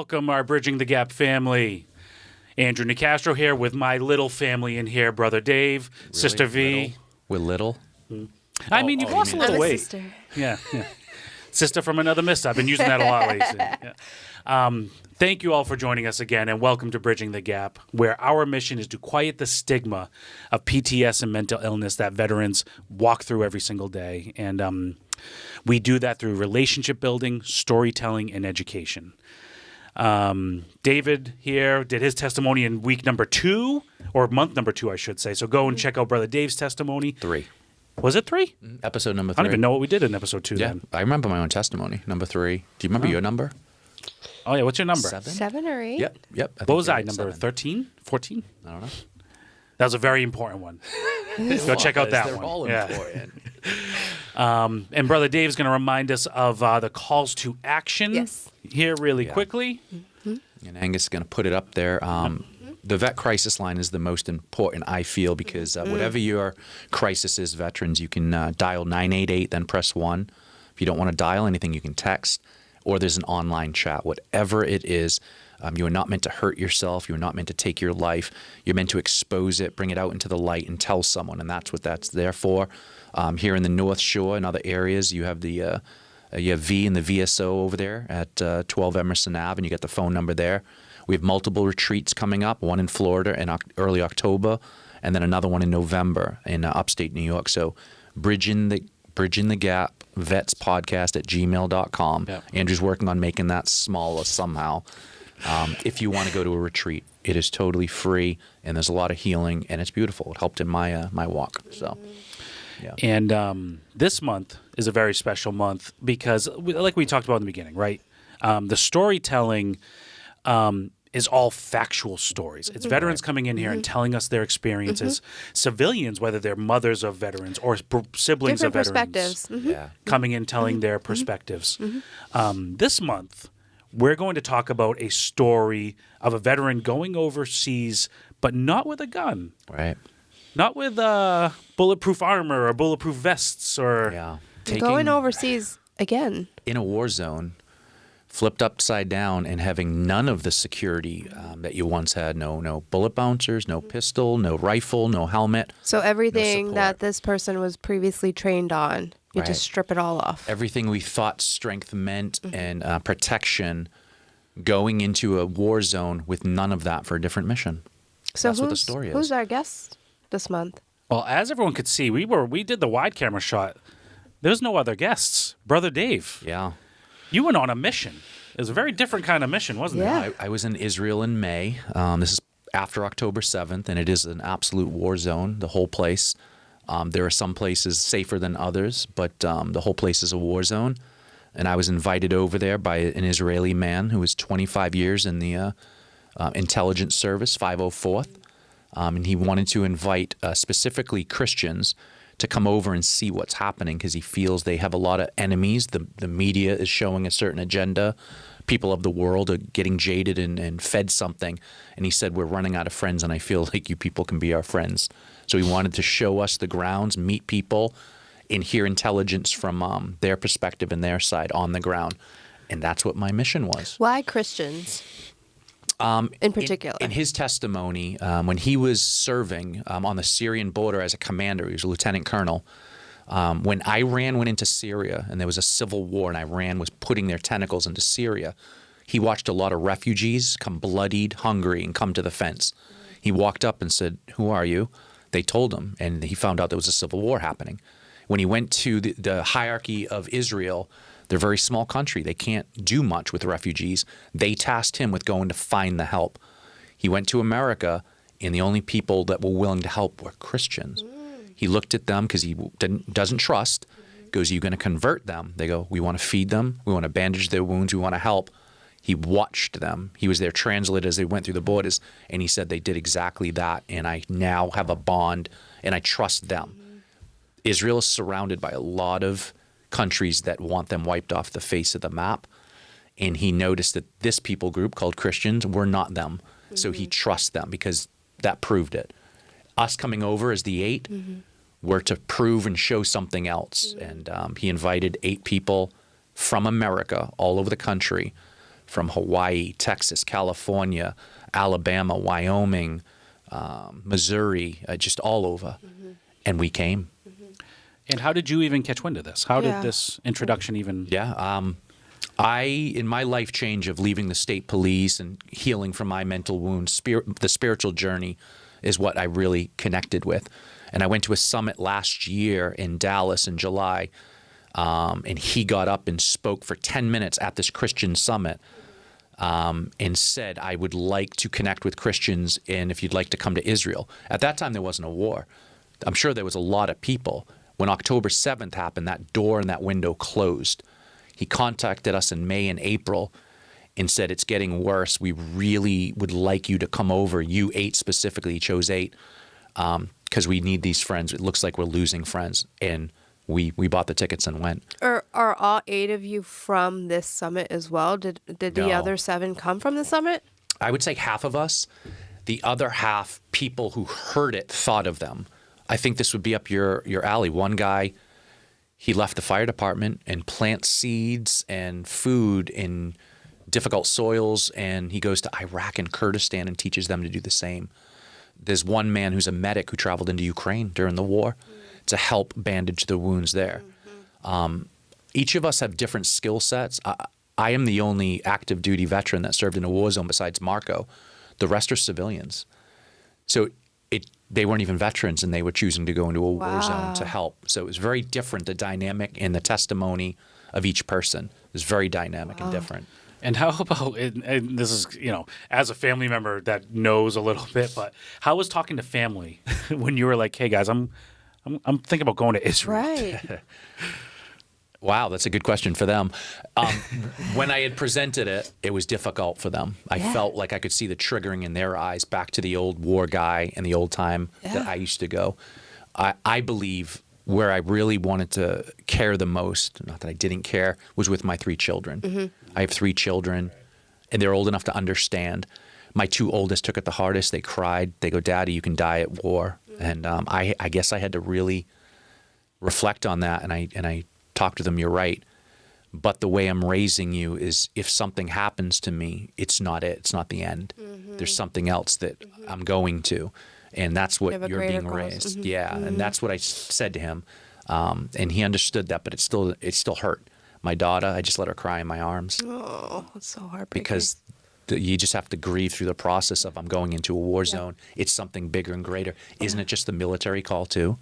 welcome our Bridging the Gap family. Andrew Nicastro here with my little family in here, Brother Dave, really? Sister V. Little? We're little? I mean, you've lost a little weight. Sister. Yeah. Sister from another mister. I've been using that a lot lately. Yeah. Thank you all for joining us again, and welcome to Bridging the Gap, where our mission is to quiet the stigma of PTS and mental illness that veterans walk through every single day. And we do that through relationship building, storytelling, and education. David here did his testimony in week number 2, or month number 2, I should say. So go and check out Brother Dave's testimony. 3. Was it 3? Episode number 3. I don't even know what we did in episode 2 Yeah, then. I remember my own testimony, number 3. Do you remember your number? Oh, yeah. What's your number? 7 or 8? Yep. What was I, number 13? 14? I don't know. That was a very important one. Go check out that They're one. all important. And Brother Dave's going to remind us of the calls to action here really quickly. And Angus is going to put it up there. The vet crisis line is the most important, I feel, because whatever your crisis is, veterans, you can dial 988, then press 1. If you don't want to dial anything, you can text, or there's an online chat. Whatever it is, you are not meant to hurt yourself. You are not meant to take your life. You're meant to expose it, bring it out into the light, and tell someone, and that's what that's there for. Here in the North Shore and other areas, you have the you have V and the VSO over there at 12 Emerson Ave, and you get the phone number there. We have multiple retreats coming up, one in Florida in early October, and then another one in November in upstate New York. So Bridging the Gap Vets Podcast at gmail.com. Yep. Andrew's working on making that smaller somehow. If you want to go to a retreat, it is totally free, and there's a lot of healing, and it's beautiful. It helped in my my walk. So. Yeah. And this month is a very special month because, like we talked about in the beginning, right? The storytelling is all factual stories. It's veterans coming in here and telling us their experiences. Civilians, whether they're mothers of veterans or siblings Different of veterans, perspectives. coming in telling their perspectives. This month, we're going to talk about a story of a veteran going overseas, but not with a gun. Right. Not with bulletproof armor or bulletproof vests or Going overseas again. In a war zone, flipped upside down and having none of the security that you once had. No bullet bouncers, no pistol, no rifle, no helmet. So everything no that this person was previously trained on, you just strip it all off. Everything we thought strength meant and protection, going into a war zone with none of that for a different mission. So that's what the story is. Who's our guest this month? Well, as everyone could see, we did the wide camera shot. There's no other guests. Brother Dave. Yeah. You went on a mission. It was a very different kind of mission, wasn't it? I was in Israel in May. This is after October 7th, and it is an absolute war zone, the whole place. There are some places safer than others, but the whole place is a war zone. And I was invited over there by an Israeli man who was 25 years in the intelligence service, 504th. And he wanted to invite specifically Christians to come over and see what's happening because he feels they have a lot of enemies. The media is showing a certain agenda. People of the world are getting jaded and fed something. And he said, we're running out of friends, and I feel like you people can be our friends. So he wanted to show us the grounds, meet people, and hear intelligence from their perspective and their side on the ground. And that's what my mission was. Why Christians? In particular. In his testimony, when he was serving on the Syrian border as a commander, he was a lieutenant colonel, when Iran went into Syria and there was a civil war and Iran was putting their tentacles into Syria, he watched a lot of refugees come bloodied, hungry, and come to the fence. He walked up and said, "Who are you?" They told him, and he found out there was a civil war happening. When he went to the hierarchy of Israel, they're a very small country. They can't do much with refugees. They tasked him with going to find the help. He went to America, and the only people that were willing to help were Christians. He looked at them because he doesn't trust. Goes, "Are you going to convert them?" They go, "We want to feed them. We want to bandage their wounds. We want to help." He watched them. He was their translator as they went through the borders, and he said they did exactly that, and I now have a bond, and I trust them. Israel is surrounded by a lot of countries that want them wiped off the face of the map. And he noticed that this people group called Christians were not them. So he trusts them because that proved it. Us coming over as the 8 were to prove and show something else. And he invited 8 people from America all over the country from Hawaii, Texas, California, Alabama, Wyoming, Missouri, just all over. And we came. And how did you even catch wind of this? How did this introduction even? Yeah. In my life change of leaving the state police and healing from my mental wounds, the spiritual journey is what I really connected with. And I went to a summit last year in Dallas in July, and he got up and spoke for 10 minutes at this Christian summit and said, I would like to connect with Christians, and if you'd like to come to Israel. At that time, there wasn't a war. I'm sure there was a lot of people. When October 7th happened, that door and that window closed. He contacted us in May and April and said, it's getting worse. We really would like you to come over. You 8 specifically, he chose 8, because we need these friends. It looks like we're losing friends. And we bought the tickets and went. Are all 8 of you from this summit as well? Did the No. other 7 come from the summit? I would say half of us. The other half, people who heard it, thought of them. I think this would be up your alley. One guy, he left the fire department and plants seeds and food in difficult soils, and he goes to Iraq and Kurdistan and teaches them to do the same. There's one man who's a medic who traveled into Ukraine during the war to help bandage the wounds there. Each of us have different skill sets. I am the only active duty veteran that served in a war zone besides Marco. The rest are civilians. So they weren't even veterans, and they were choosing to go into a war zone to help. So it was very different, the dynamic and the testimony of each person is very dynamic and different. And how about, and this is, as a family member that knows a little bit, but how was talking to family when you were like, hey guys, I'm thinking about going to Israel? Right. Wow, that's a good question for them. When I had presented it, it was difficult for them. I felt like I could see the triggering in their eyes back to the old war guy and the old time that I used to go. I believe where I really wanted to care the most, not that I didn't care, was with my 3 children. I have 3 children, and they're old enough to understand. My 2 oldest took it the hardest. They cried. They go, Daddy, you can die at war. And I guess I had to really reflect on that, and I talk to them, you're right. But the way I'm raising you is if something happens to me, it's not it. It's not the end. There's something else that I'm going to. And that's what you're being raised. Yeah. And that's what I said to him. And he understood that, but it still hurt. My daughter, I just let her cry in my arms. Oh, it's so heartbreaking. Because you just have to grieve through the process of I'm going into a war zone. It's something bigger and greater. Isn't it just the military call too?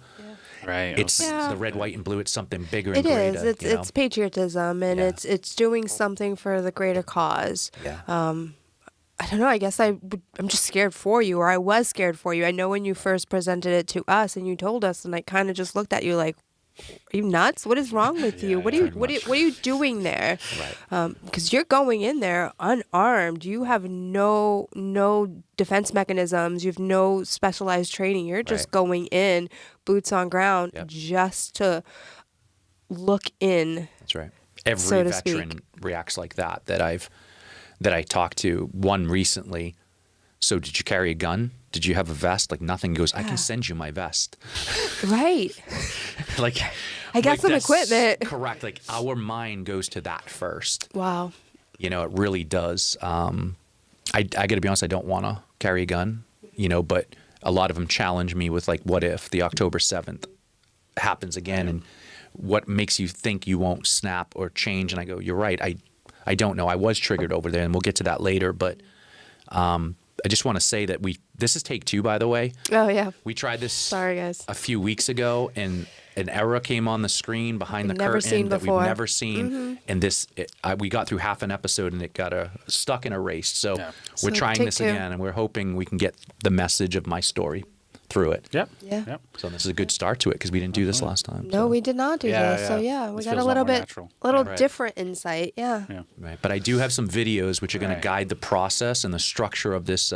Right. It's the red, white, and blue. It's something bigger and It greater. is. It's patriotism, and it's doing something for the greater cause. Yeah. I don't know. I guess I'm just scared for you, or I was scared for you. I know when you first presented it to us and you told us, and I kind of just looked at you like, "Are you nuts? What is wrong with you? What are you doing there?" Right. Because you're going in there unarmed. You have no defense mechanisms. You have no specialized training. You're just going in, boots on ground, just to look in. That's right. Every so to veteran speak. reacts like that I talked to. One recently. So did you carry a gun? Did you have a vest? Like nothing. He goes, I can send you my vest. Right. Like I got some that's equipment. Correct. Like our mind goes to that first. Wow. It really does. I got to be honest, I don't want to carry a gun, but a lot of them challenge me with like, what if the October 7th happens again? And what makes you think you won't snap or change? And I go, you're right. I don't know. I was triggered over there, and we'll get to that later. But I just want to say that this is take 2, by the way. Oh, yeah. We tried this Sorry, guys. a few weeks ago, and an error came on the screen behind the Never curtain seen that before. we've never seen. And we got through half an episode, and it got stuck and erased. So we're So trying take this 2. again, and we're hoping we can get the message of my story through it. Yep. Yeah. Yep. So this is a good start to it because we didn't do this last time. No, we did not do Yeah, this. So yeah. we This got feels a a lot little more bit, natural. Right. different insight. Yeah. Yeah. Right. But I do have some videos which are going Right. to guide the process and the structure of this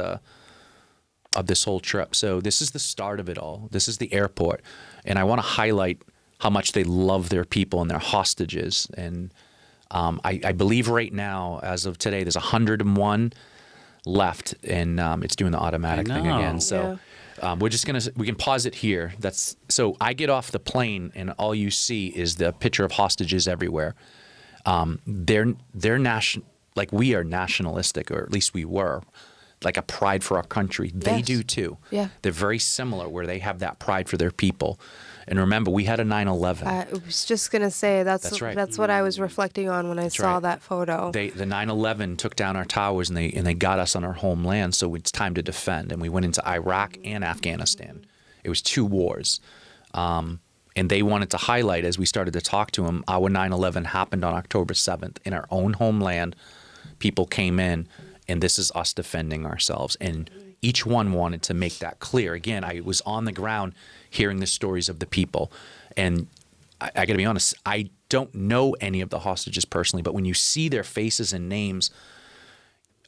whole trip. So this is the start of it all. This is the airport, and I want to highlight how much they love their people and their hostages. And I believe right now, as of today, there's 101 left, and it's doing the automatic thing know. again. So we can pause it here. So I get off the plane, and all you see is the picture of hostages everywhere. Their like we are nationalistic, or at least we were, like a pride for our country. They Yes. do too. Yeah. They're very similar, where they have that pride for their people. And remember, we had a 9/11. I was just gonna say That's right. That's what I was reflecting on when I saw right. that photo. The 9/11 took down our towers, and they got us on our homeland. So it's time to defend. And we went into Iraq and Afghanistan. It was 2 wars. And they wanted to highlight, as we started to talk to them, our 9/11 happened on October 7th in our own homeland. People came in, and this is us defending ourselves. And each one wanted to make that clear. Again, I was on the ground hearing the stories of the people. And I got to be honest, I don't know any of the hostages personally, but when you see their faces and names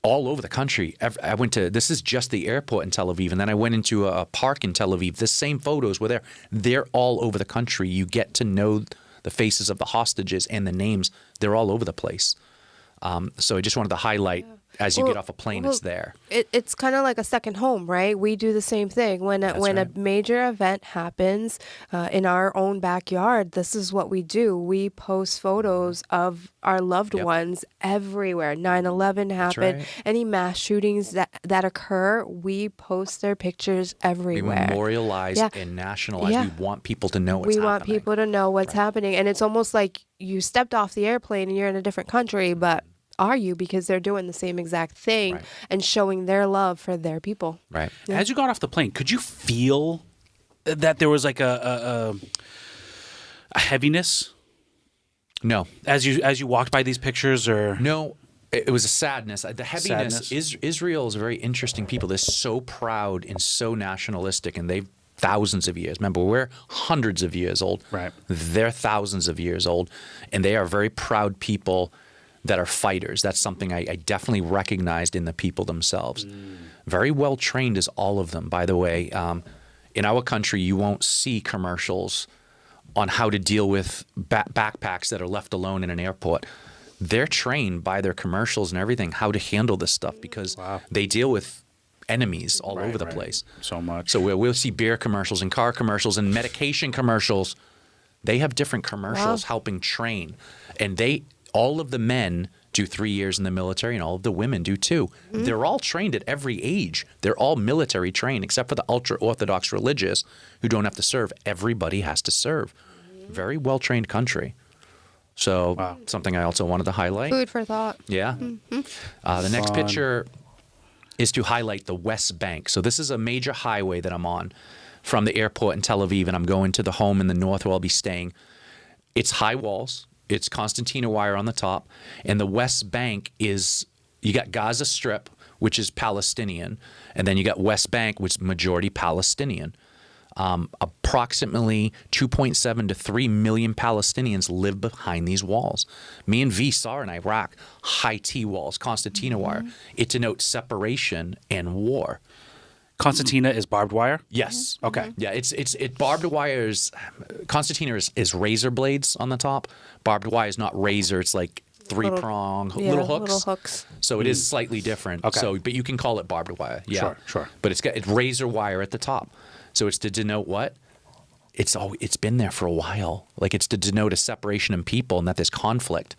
all over the country, I went to, this is just the airport in Tel Aviv, and then I went into a park in Tel Aviv. The same photos were there. They're all over the country. You get to know the faces of the hostages and the names. They're all over the place. So I just wanted to highlight, as you get off a plane, it's there. It's kind of like a second home, right? We do the same thing. When a major event happens in our own backyard, this is what we do. We post photos of our loved ones everywhere. 9/11 happened. right. Any mass shootings that occur, we post their pictures We everywhere. memorialize Yeah. and nationalize. Yeah. We want people to know what's We happening. want people to know what's happening. And it's almost like you stepped off the airplane and you're in a different country, but are you? Because they're doing the same exact thing Right. and showing their love for their people. Right. As you got off the plane, could you feel that there was like a heaviness No. as you walked by these pictures, or No, it was a sadness. The heaviness. Sadness. Israel is a very interesting people. They're so proud and so nationalistic, and they've thousands of years. Remember, we're hundreds of years old. Right. They're thousands of years old, and they are very proud people that are fighters. That's something I definitely recognized in the people themselves. Very well trained is all of them, by the way. In our country, you won't see commercials on how to deal with backpacks that are left alone in an airport. They're trained by their commercials and everything how to handle this stuff, because they deal with enemies all over the place. So much. So we'll see beer commercials and car commercials and medication commercials. They have different commercials helping train. And all of the men do 3 years in the military, and all of the women do too. They're all trained at every age. They're all military trained, except for the ultra-Orthodox religious who don't have to serve. Everybody has to serve. Very well-trained country. So something I also wanted to highlight. Food for thought. Yeah. The next picture is to highlight the West Bank. So this is a major highway that I'm on from the airport in Tel Aviv, and I'm going to the home in the north where I'll be staying. It's high walls. It's concertina wire on the top. And the West Bank is, you got Gaza Strip, which is Palestinian, and then you got West Bank, which is majority Palestinian. Approximately 2.7 to 3 million Palestinians live behind these walls. Me and V saw in Iraq high T walls, concertina wire. It denotes separation and war. Concertina is barbed wire? Yes. Okay. Yeah, it's barbed wire is, concertina is razor blades on the top. Barbed wire is not razor. It's like three-prong little hooks. Little hooks. So it is slightly different. Okay. So, but you can call it barbed wire. Yeah. Sure. But it's razor wire at the top. So it's to denote what? It's been there for a while. Like, it's to denote a separation in people and that there's conflict.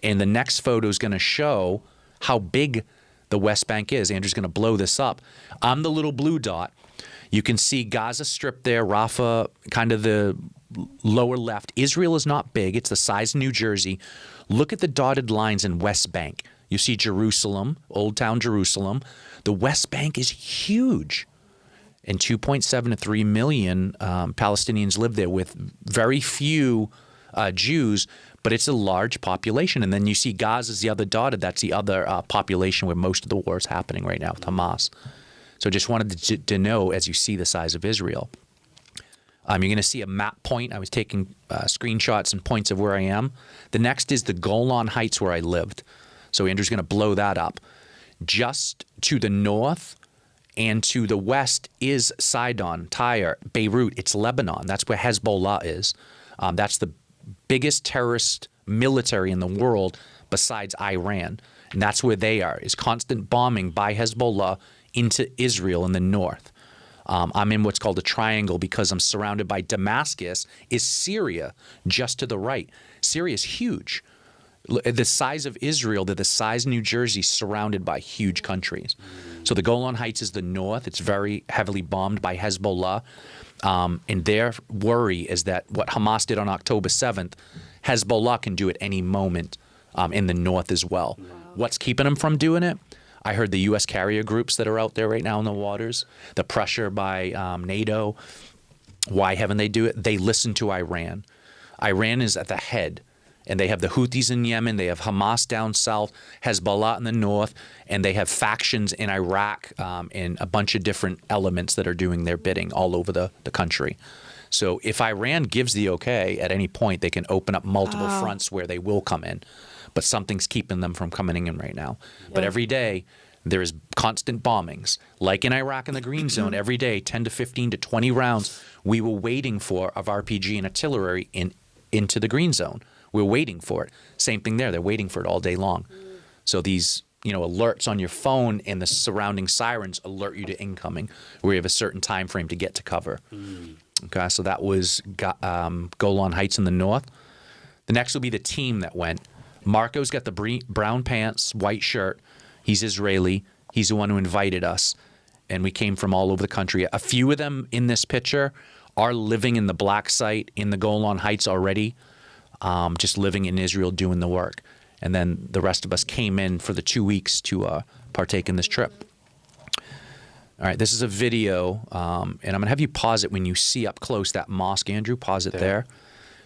And the next photo is going to show how big the West Bank is. Andrew's going to blow this up. I'm the little blue dot. You can see Gaza Strip there, Rafah, kind of the lower left. Israel is not big. It's the size of New Jersey. Look at the dotted lines in West Bank. You see Jerusalem, Old Town Jerusalem. The West Bank is huge. And 2.7 to 3 million Palestinians live there, with very few Jews, but it's a large population. And then you see Gaza's the other dotted. That's the other population where most of the war is happening right now with Hamas. So just wanted to know, as you see the size of Israel. You're going to see a map point. I was taking screenshots and points of where I am. The next is the Golan Heights where I lived. So Andrew's going to blow that up. Just to the north and to the west is Sidon, Tyre, Beirut. It's Lebanon. That's where Hezbollah is. That's the biggest terrorist military in the world besides Iran. And that's where they are, is constant bombing by Hezbollah into Israel in the north. I'm in what's called a triangle because I'm surrounded by Damascus, is Syria just to the right. Syria is huge. The size of Israel, they're the size of New Jersey, surrounded by huge countries. So the Golan Heights is the north. It's very heavily bombed by Hezbollah. And their worry is that what Hamas did on October 7th, Hezbollah can do at any moment in the north as well. Wow. What's keeping them from doing it? I heard the U.S. carrier groups that are out there right now in the waters, the pressure by NATO. Why haven't they do it? They listen to Iran. Iran is at the head, and they have the Houthis in Yemen. They have Hamas down south, Hezbollah in the north, and they have factions in Iraq and a bunch of different elements that are doing their bidding all over the country. So if Iran gives the okay at any point, they can open up multiple fronts where they will come in. But something's keeping them from coming in right now. Yeah. But every day, there is constant bombings. Like in Iraq in the Green Zone, every day, 10 to 15 to 20 rounds we were waiting for of RPG and artillery into the Green Zone. We're waiting for it. Same thing there. They're waiting for it all day long. So these alerts on your phone and the surrounding sirens alert you to incoming, where you have a certain time frame to get to cover. Okay, so that was Golan Heights in the north. The next will be the team that went. Marco's got the brown pants, white shirt. He's Israeli. He's the one who invited us, and we came from all over the country. A few of them in this picture are living in the black site in the Golan Heights already, just living in Israel doing the work. And then the rest of us came in for the 2 weeks to partake in this trip. All right, this is a video, and I'm going to have you pause it when you see up close that mosque. Andrew, pause it there.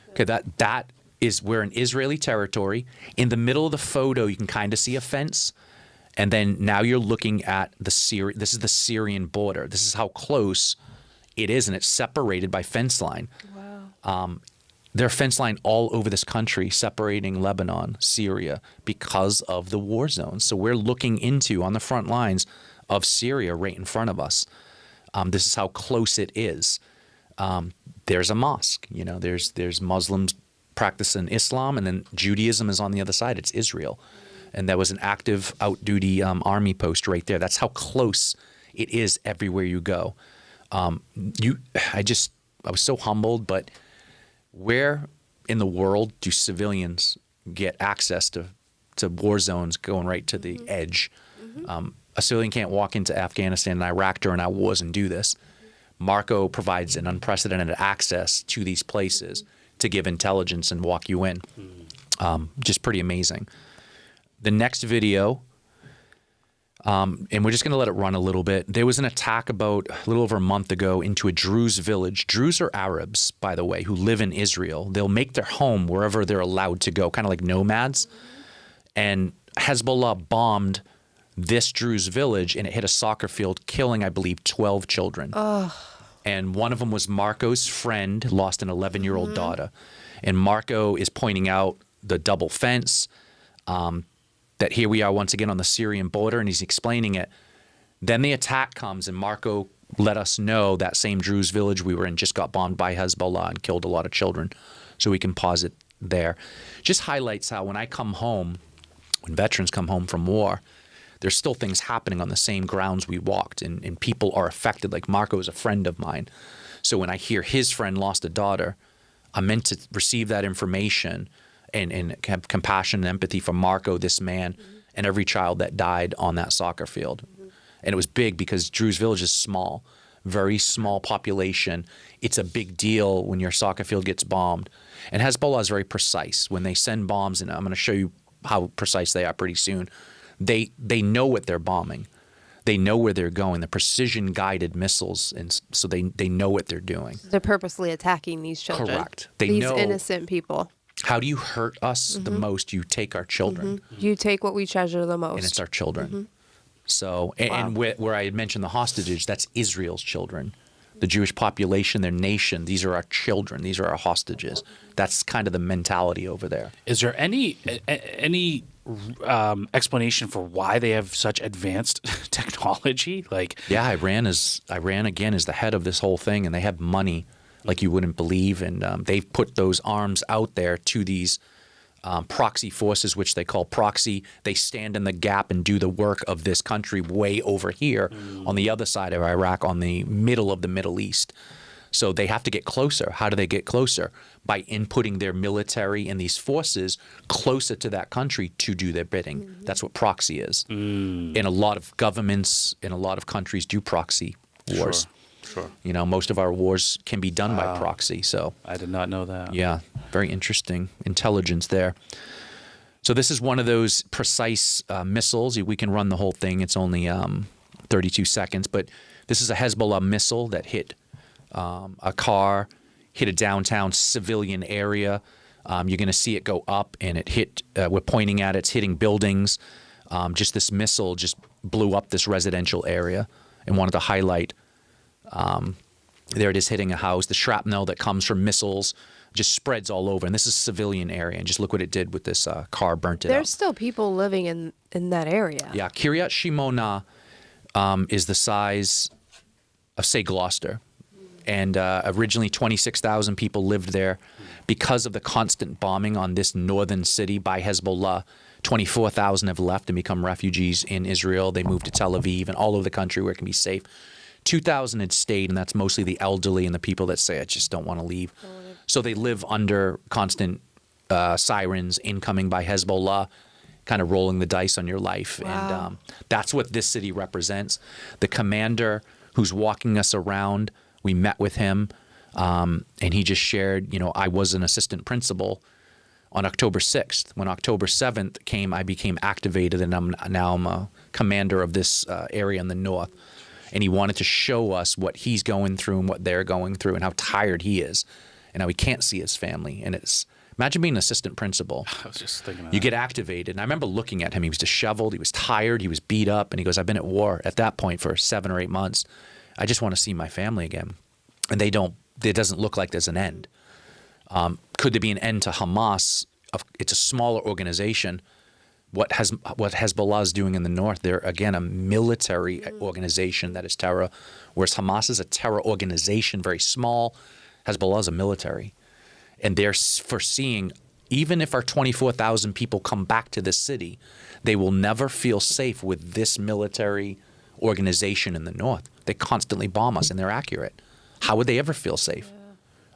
Okay, that is we're in Israeli territory. In the middle of the photo, you can kind of see a fence. And then now you're looking at this is the Syrian border. This is how close it is, and it's separated by fence line. Wow. There are fence line all over this country separating Lebanon, Syria, because of the war zones. So we're looking into, on the front lines of Syria right in front of us. This is how close it is. There's a mosque. There's Muslims practicing Islam, and then Judaism is on the other side. It's Israel. And there was an active out-duty army post right there. That's how close it is everywhere you go. I was so humbled, but where in the world do civilians get access to war zones going right to the edge? A civilian can't walk into Afghanistan and Iraq during our wars and do this. Marco provides an unprecedented access to these places to give intelligence and walk you in. Just pretty amazing. The next video, and we're just going to let it run a little bit. There was an attack about a little over a month ago into a Druze village. Druze are Arabs, by the way, who live in Israel. They'll make their home wherever they're allowed to go, kind of like nomads. And Hezbollah bombed this Druze village, and it hit a soccer field, killing, I believe, 12 children. And one of them was Marco's friend, lost an 11-year-old daughter. And Marco is pointing out the double fence, that here we are once again on the Syrian border, and he's explaining it. Then the attack comes, and Marco let us know that same Druze village we were in just got bombed by Hezbollah and killed a lot of children. So we can pause it there. Just highlights how when I come home, when veterans come home from war, there's still things happening on the same grounds we walked, and people are affected. Like Marco is a friend of mine. So when I hear his friend lost a daughter, I'm meant to receive that information and have compassion and empathy for Marco, this man, and every child that died on that soccer field. And it was big because Druze village is small, very small population. It's a big deal when your soccer field gets bombed. And Hezbollah is very precise. When they send bombs, and I'm going to show you how precise they are pretty soon, they know what they're bombing. They know where they're going. The precision-guided missiles, and so they know what they're doing. They're purposely attacking these children. Correct. These innocent people. How do you hurt us the most? You take our children. You take what we treasure the most. And it's our children. So, and where I had mentioned the hostages, that's Israel's children. The Jewish population, their nation, these are our children. These are our hostages. That's kind of the mentality over there. Is there any explanation for why they have such advanced technology? Yeah, Iran again is the head of this whole thing, and they have money like you wouldn't believe, and they've put those arms out there to these proxy forces, which they call proxy. They stand in the gap and do the work of this country way over here on the other side of Iraq, on the middle of the Middle East. So they have to get closer. How do they get closer? By inputting their military and these forces closer to that country to do their bidding. That's what proxy is. And a lot of governments in a lot of countries do proxy wars. Sure. You know, most of our wars can be done by proxy. So I did not know that. yeah, very interesting intelligence there. So this is one of those precise missiles. We can run the whole thing. It's only 32 seconds, but this is a Hezbollah missile that hit a car, hit a downtown civilian area. You're going to see it go up, and it hit. We're pointing at it. It's hitting buildings. Just this missile just blew up this residential area, and wanted to highlight. There it is hitting a house. The shrapnel that comes from missiles just spreads all over, and this is a civilian area. And just look what it did with this car, burnt it up. There's still people living in that area. Yeah, Kiryat Shimona is the size of, say, Gloucester. And originally 26,000 people lived there. Because of the constant bombing on this northern city by Hezbollah, 24,000 have left and become refugees in Israel. They moved to Tel Aviv and all over the country where it can be safe. 2,000 had stayed, and that's mostly the elderly and the people that say, I just don't want to leave. So they live under constant sirens incoming by Hezbollah, kind of rolling the dice on your life. Wow. And that's what this city represents. The commander who's walking us around, we met with him, and he just shared, I was an assistant principal on October 6th. When October 7th came, I became activated, and now I'm a commander of this area in the north. And he wanted to show us what he's going through and what they're going through and how tired he is and how he can't see his family. And imagine being an assistant principal. I was just thinking You get activated. And I remember looking at him. He was disheveled. He was tired. He was beat up. And he goes, I've been at war at that point for 7 or 8 months. I just want to see my family again. And it doesn't look like there's an end. Could there be an end to Hamas? It's a smaller organization. What Hezbollah is doing in the north, they're, again, a military organization that is terror, whereas Hamas is a terror organization, very small. Hezbollah is a military. And they're foreseeing, even if our 24,000 people come back to this city, they will never feel safe with this military organization in the north. They constantly bomb us, and they're accurate. How would they ever feel safe?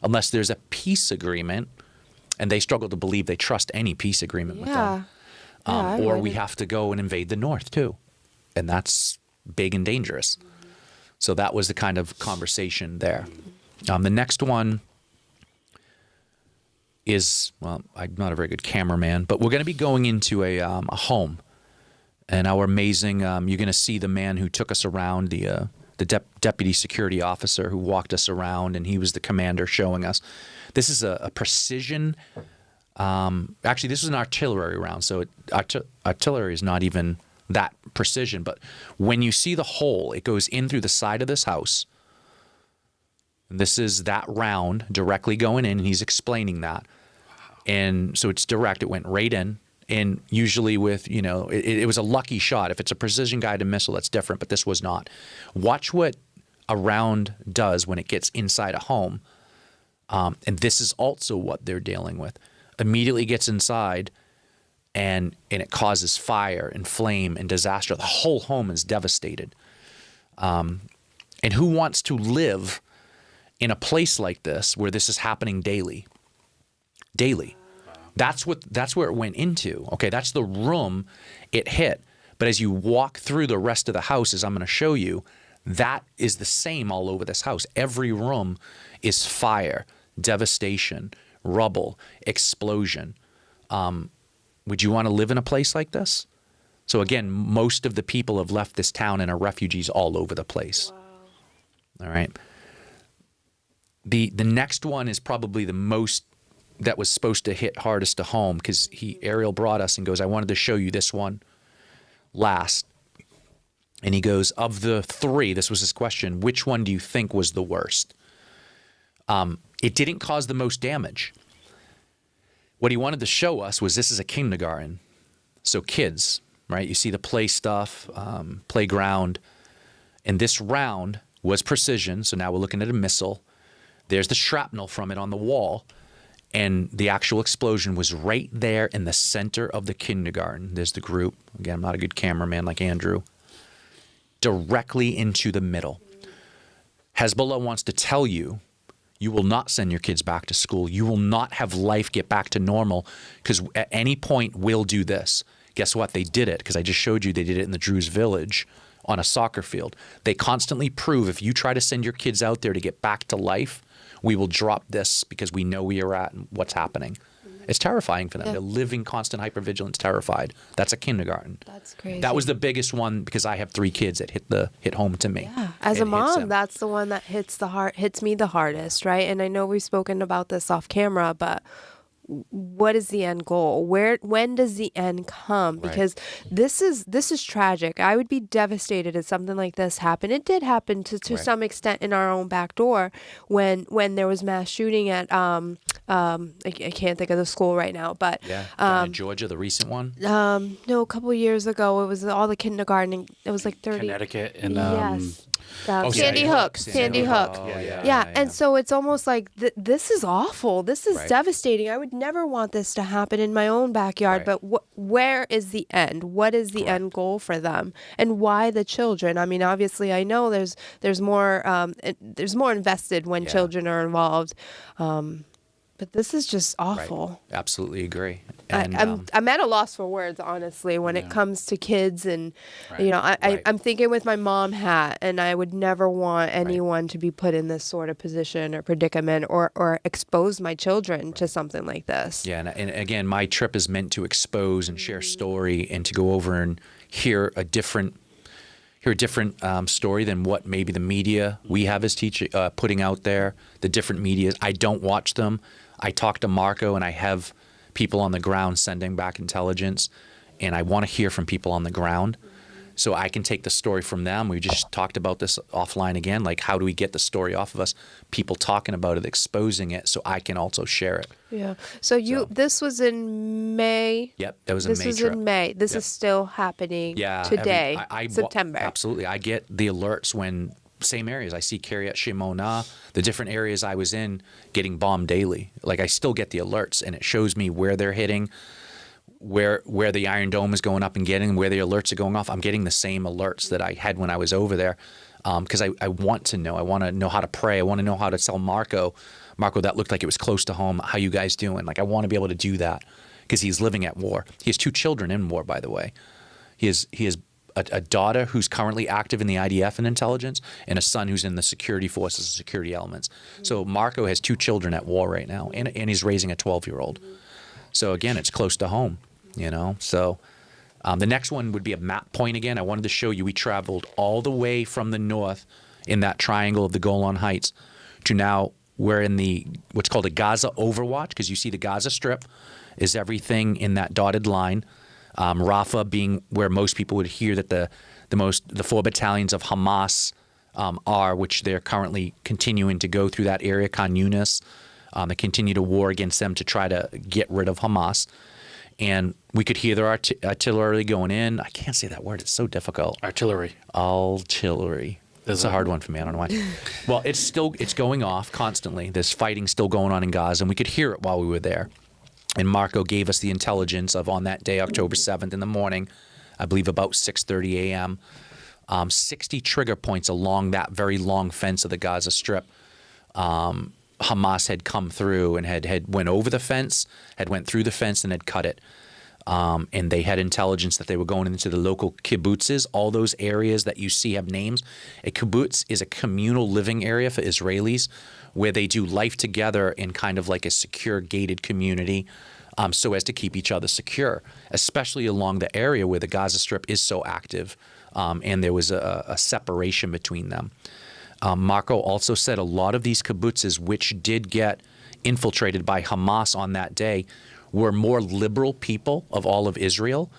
Unless there's a peace agreement, and they struggle to believe they trust any peace agreement with them. Or we have to go and invade the north too. And that's big and dangerous. So that was the kind of conversation there. The next one is, well, I'm not a very good cameraman, but we're going to be going into a home. And our amazing, you're going to see the man who took us around, the deputy security officer who walked us around, and he was the commander showing us. This is a precision. Actually, this was an artillery round, so artillery is not even that precision. But when you see the hole, it goes in through the side of this house. And this is that round directly going in, and he's explaining that. And so it's direct. It went right in. And usually with, it was a lucky shot. If it's a precision-guided missile, that's different, but this was not. Watch what a round does when it gets inside a home. And this is also what they're dealing with. Immediately gets inside, and it causes fire and flame and disaster. The whole home is devastated. And who wants to live in a place like this where this is happening daily? Daily. That's where it went into. Okay, that's the room it hit. But as you walk through the rest of the house, as I'm going to show you, that is the same all over this house. Every room is fire, devastation, rubble, explosion. Would you want to live in a place like this? So again, most of the people have left this town and are refugees all over the place. Wow. All right. The next one is probably the most that was supposed to hit hardest to home, because Ariel brought us and goes, I wanted to show you this one last. And he goes, of the 3, this was his question, which one do you think was the worst? It didn't cause the most damage. What he wanted to show us was this is a kindergarten. So kids, right? You see the play stuff, playground. And this round was precision. So now we're looking at a missile. There's the shrapnel from it on the wall. And the actual explosion was right there in the center of the kindergarten. There's the group. Again, I'm not a good cameraman like Andrew. Directly into the middle. Hezbollah wants to tell you You will not send your kids back to school. You will not have life get back to normal because at any point we'll do this. Guess what? They did it because I just showed you they did it in the Druze village on a soccer field. They constantly prove if you try to send your kids out there to get back to life, we will drop this because we know where you're at and what's happening. It's terrifying for them. Yeah. They're living constant hypervigilance, terrified. That's a kindergarten. That's crazy. That was the biggest one because I have 3 kids that hit home to me. Yeah. As It a hits mom, them. that's the one that hits me the hardest, right? And I know we've spoken about this off camera, but what is the end goal? When does the end come? Right. Because this is tragic. I would be devastated if something like this happened. It did happen to Right. some extent in our own back door when there was mass shooting at I can't think of the school right now, but Yeah, down in Georgia, the recent one. no, a couple of years ago it was all the kindergarten. It was like 30. Connecticut and Yes. Oh, Sandy Hook. Sandy Hook. Oh, Yeah, and so it's almost like this is awful. This is Right. devastating. I would never want this to happen in my own backyard. Right. But where is the end? What is the end goal for them? And why the children? I mean, obviously, I know there's more invested when Yeah. children are involved. But this is just awful. Right. Absolutely agree. And, I'm at a loss for words, honestly, when it comes to kids. And, Right. Right. I'm thinking with my mom hat, and I would never want anyone to be put in this sort of position or predicament or expose my children to something like this. yeah, and again, my trip is meant to expose and share story and to go over and hear a different story than what maybe the media we have as putting out there, the different medias. I don't watch them. I talk to Marco, and I have people on the ground sending back intelligence, and I want to hear from people on the ground so I can take the story from them. We just talked about this offline again, like how do we get the story off of us? People talking about it, exposing it, so I can also share it. Yeah. So this was in May. Yep, that was a This May was trip. in May. This Yep. is still happening Yeah, today, I September. Absolutely, I get the alerts when same areas. I see Kiryat Shimona, the different areas I was in, getting bombed daily. Like I still get the alerts, and it shows me where they're hitting, where the Iron Dome is going up and getting, where the alerts are going off. I'm getting the same alerts that I had when I was over there, because I want to know. I want to know how to pray. I want to know how to tell Marco, that looked like it was close to home. How you guys doing? Like I want to be able to do that because he's living at war. He has 2 children in war, by the way. He has a daughter who's currently active in the IDF and intelligence, and a son who's in the security forces and security elements. So Marco has 2 children at war right now, and he's raising a 12-year-old. So again, it's close to home, So the next one would be a map point again. I wanted to show you we traveled all the way from the north in that triangle of the Golan Heights to now we're in what's called a Gaza Overwatch, because you see the Gaza Strip is everything in that dotted line. Rafah being where most people would hear that the 4 battalions of Hamas are, which they're currently continuing to go through that area, Khan Yunis. They continue to war against them to try to get rid of Hamas. And we could hear their artillery going in. I can't say that word. It's so difficult. Artillery. That's a hard one for me. I don't know why. Well, it's going off constantly. There's fighting still going on in Gaza, and we could hear it while we were there. And Marco gave us the intelligence of on that day, October 7th in the morning, I believe about 6:30 a.m., 60 trigger points along that very long fence of the Gaza Strip. Hamas had come through and had went over the fence, had went through the fence and had cut it. And they had intelligence that they were going into the local kibbutzes. All those areas that you see have names. A kibbutz is a communal living area for Israelis where they do life together in kind of like a secure gated community, so as to keep each other secure, especially along the area where the Gaza Strip is so active, and there was a separation between them. Marco also said a lot of these kibbutzes, which did get infiltrated by Hamas on that day, were more liberal people of all of Israel,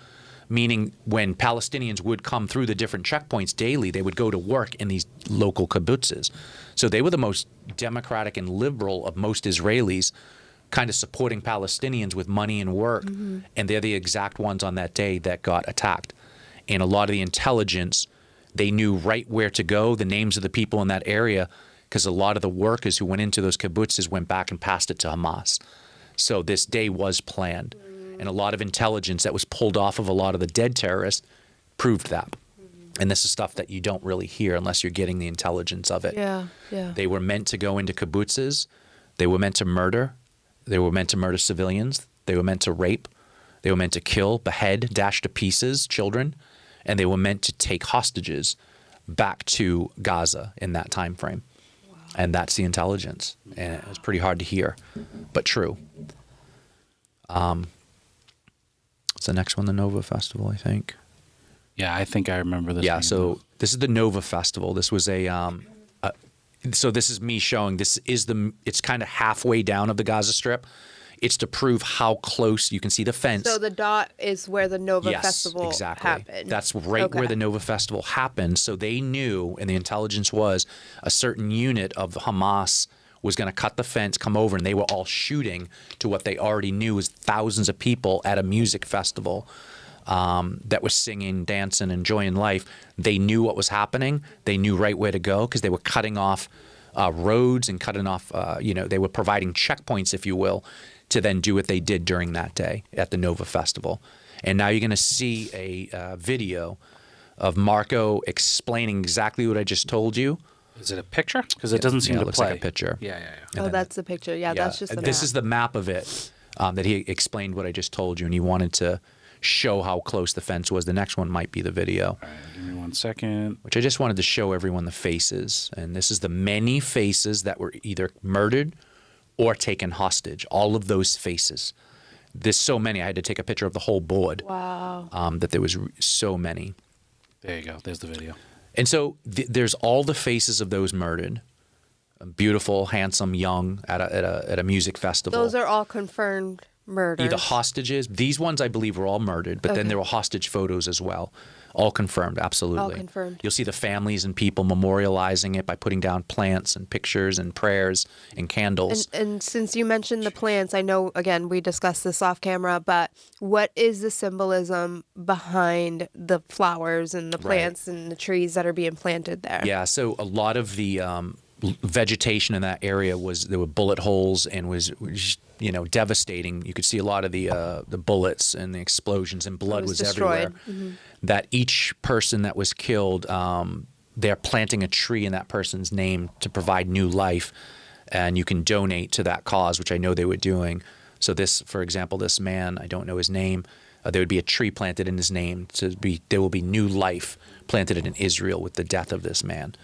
meaning when Palestinians would come through the different checkpoints daily, they would go to work in these local kibbutzes. So they were the most democratic and liberal of most Israelis, kind of supporting Palestinians with money and work, and they're the exact ones on that day that got attacked. And a lot of the intelligence, they knew right where to go, the names of the people in that area, because a lot of the workers who went into those kibbutzes went back and passed it to Hamas. So this day was planned. And a lot of intelligence that was pulled off of a lot of the dead terrorists proved that. And this is stuff that you don't really hear unless you're getting the intelligence of it. Yeah, yeah. They were meant to go into kibbutzes. They were meant to murder. They were meant to murder civilians. They were meant to rape. They were meant to kill, behead, dash to pieces children. And they were meant to take hostages back to Gaza in that time frame. Wow. And that's the intelligence. And it was pretty hard to hear, but true. What's the next one? The Nova Festival, I think. Yeah, I think I remember this. Yeah, so this is the Nova Festival. This was so this is me showing it's kind of halfway down of the Gaza Strip. It's to prove how close you can see the fence. So the dot is where the Nova Festival exactly. happened. That's right where the Nova Festival happened. So they knew, and the intelligence was, a certain unit of Hamas was going to cut the fence, come over, and they were all shooting to what they already knew was thousands of people at a music festival that was singing, dancing, enjoying life. They knew what was happening. They knew right where to go because they were cutting off roads and cutting off, they were providing checkpoints, if you will, to then do what they did during that day at the Nova Festival. And now you're going to see a video of Marco explaining exactly what I just told you. Is it a picture? Because it doesn't seem to looks play. like a picture. Yeah. Oh, that's the picture. Yeah, that's just the This map. is the map of it that he explained what I just told you, and he wanted to show how close the fence was. The next one might be the video. All right, give me 1 second. Which I just wanted to show everyone the faces. And this is the many faces that were either murdered or taken hostage. All of those faces. There's so many. I had to take a picture of the whole board. Wow. That there was so many. There you go. There's the video. And so there's all the faces of those murdered. Beautiful, handsome, young at a music festival. Those are all confirmed murders. Either hostages. These ones, I believe, were all murdered, but then there were hostage photos as well. All confirmed, absolutely. All confirmed. You'll see the families and people memorializing it by putting down plants and pictures and prayers and candles. And since you mentioned the plants, I know, again, we discussed this off camera, but what is the symbolism behind the flowers and the plants and the trees that are being planted there? Yeah, so a lot of the vegetation in that area there were bullet holes and was devastating. You could see a lot of the bullets and the explosions, and blood was everywhere. Mm-hmm. That each person that was killed, they're planting a tree in that person's name to provide new life, and you can donate to that cause, which I know they were doing. So this, for example, this man, I don't know his name, there would be a tree planted in his name there will be new life planted in Israel with the death of this man.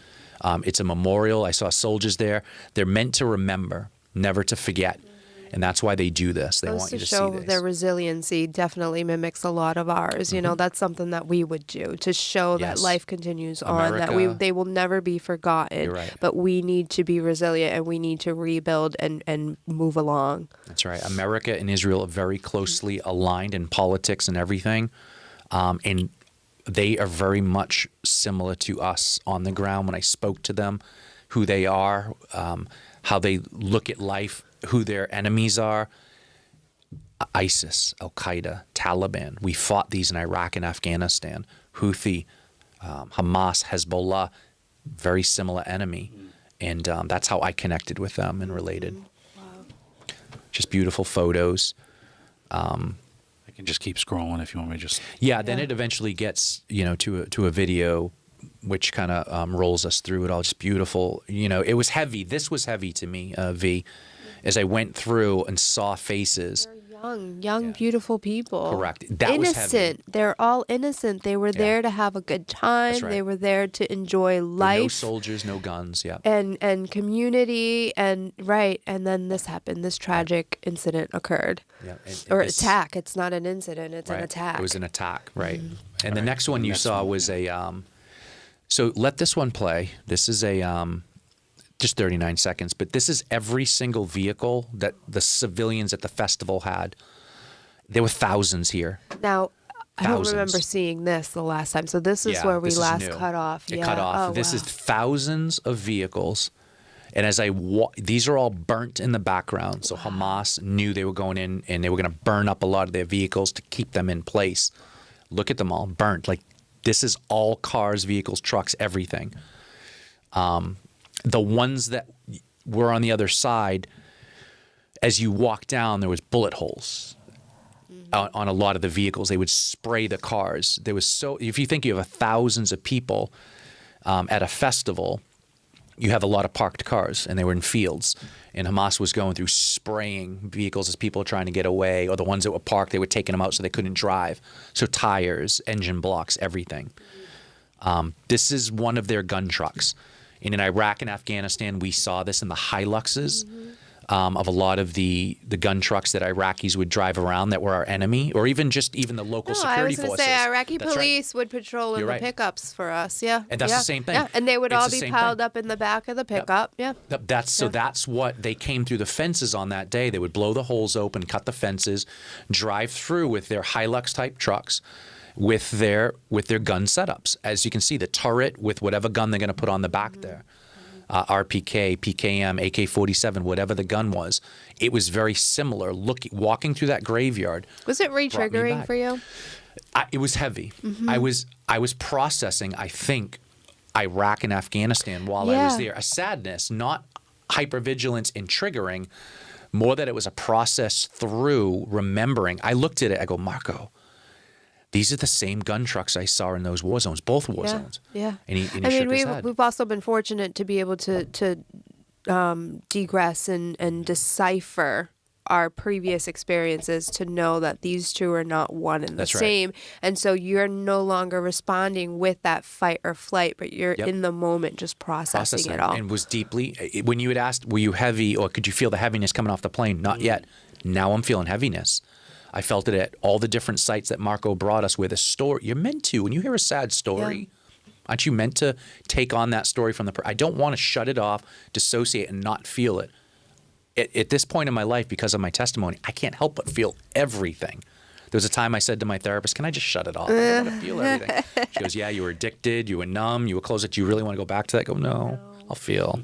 It's a memorial. I saw soldiers there. They're meant to remember, never to forget. And that's why they do this. They want you to see show this. their resiliency definitely mimics a lot of ours. You know, that's something that we would do to show that life continues on, that they will never be forgotten. You're right. But we need to be resilient and we need to rebuild and move along. That's right. America and Israel are very closely aligned in politics and everything. And they are very much similar to us on the ground. When I spoke to them, who they are, how they look at life, who their enemies are. ISIS, Al-Qaeda, Taliban. We fought these in Iraq and Afghanistan. Houthi, Hamas, Hezbollah, very similar enemy. And that's how I connected with them and related. Wow. Just beautiful photos. I can just keep scrolling if you want me to just... Yeah, then it eventually gets, to a video which kind of rolls us through it all. Just beautiful. It was heavy. This was heavy to me, V, as I went through and saw faces. They're young, beautiful people. Correct. That was heavy. Innocent. They're all innocent. They were there to have a good time. That's right. They were there to enjoy life. No soldiers, no guns, yeah. And community, and then this happened. This tragic incident occurred. Yeah. Attack. It's not an incident. It's an attack. It was an attack, right. And the next one you saw was so let this one play. This is just 39 seconds, but this is every single vehicle that the civilians at the festival had. There were thousands here. Now, I don't Thousands. remember seeing this the last time. So this is where we last cut off. It cut off. Oh, This wow. is thousands of vehicles. And as these are all burnt in the background. So Hamas knew they were going in and they were going to burn up a lot of their vehicles to keep them in place. Look at them all burnt. Like, this is all cars, vehicles, trucks, everything. The ones that were on the other side, as you walk down, there was bullet holes. on a lot of the vehicles. They would spray the cars. There was if you think you have thousands of people at a festival, you have a lot of parked cars, and they were in fields. And Hamas was going through spraying vehicles as people were trying to get away, or the ones that were parked, they were taking them out so they couldn't drive. So tires, engine blocks, everything. This is one of their gun trucks. And in Iraq and Afghanistan, we saw this in the Hiluxes of a lot of the gun trucks that Iraqis would drive around that were our enemy, or even the local security forces. I was going to say Iraqi That's police would patrol in You're the right. pickups for us. Yeah, And that's the same thing. Yeah, and they would It's all the be same piled thing. up in the back of the pickup. Yeah. That's what they came through the fences on that day. They would blow the holes open, cut the fences, drive through with their Hilux type trucks, with their gun setups. As you can see, the turret with whatever gun they're going to put on the back there. RPK, PKM, AK-47, whatever the gun was. It was very similar. Walking through that graveyard. Was it re-triggering back. for you? It was heavy. I was processing, I think, Iraq and Afghanistan while I was there. A sadness, not hypervigilance and triggering, more that it was a process through remembering. I looked at it, I go, Marco, these are the same gun trucks I saw in those war zones, both war zones. Yeah. And he shook his head. We've also been fortunate to be able to degress and decipher our previous experiences to know that these two are not one and the That's right. same. And so you're no longer responding with that fight or flight, but you're in the moment just processing it all. And was deeply, when you had asked, were you heavy or could you feel the heaviness coming off the plane? Not yet. Now I'm feeling heaviness. I felt it at all the different sites that Marco brought us with a story. You're meant to. When you hear a sad story, aren't you meant to take on that story from I don't want to shut it off, dissociate, and not feel it. At this point in my life, because of my testimony, I can't help but feel everything. There was a time I said to my therapist, can I just shut it off? I don't want to feel everything. She goes, yeah, you were addicted, you were numb, you were closed. Do you really want to go back to that? I go, no. I'll feel.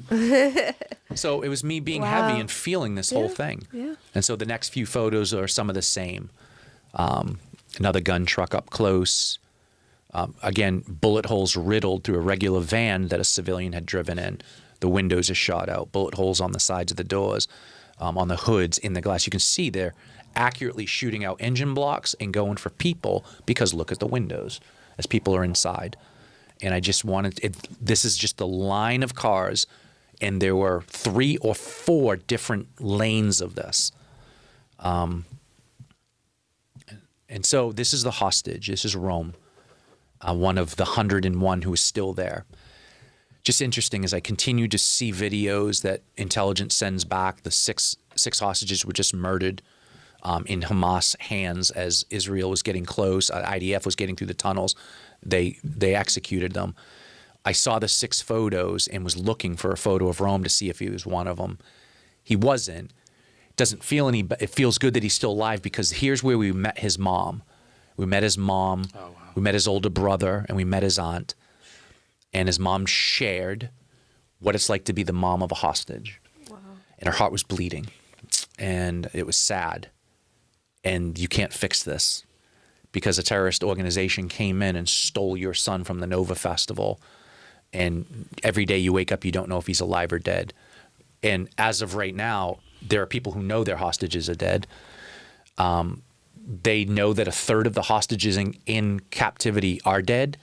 So it was me being heavy and feeling this whole thing. Yeah. And so the next few photos are some of the same. Another gun truck up close. Again, bullet holes riddled through a regular van that a civilian had driven in. The windows are shot out. Bullet holes on the sides of the doors, on the hoods, in the glass. You can see they're accurately shooting out engine blocks and going for people because look at the windows as people are inside. And I just wanted this is just the line of cars, and there were 3 or 4 different lanes of this. And so this is the hostage. This is Rome, one of the 101 who is still there. Just interesting as I continue to see videos that intelligence sends back, the six hostages were just murdered in Hamas hands as Israel was getting close. IDF was getting through the tunnels. They executed them. I saw the 6 photos and was looking for a photo of Rome to see if he was one of them. He wasn't. Doesn't feel any. It feels good that he's still alive because here's where we met his mom. We met his mom. Oh, wow. We met his older brother, and we met his aunt. And his mom shared what it's like to be the mom of a hostage. Wow. And her heart was bleeding, and it was sad. And you can't fix this because a terrorist organization came in and stole your son from the Nova Festival. And every day you wake up, you don't know if he's alive or dead. And as of right now, there are people who know their hostages are dead. They know that 1/3 of the hostages in captivity are dead.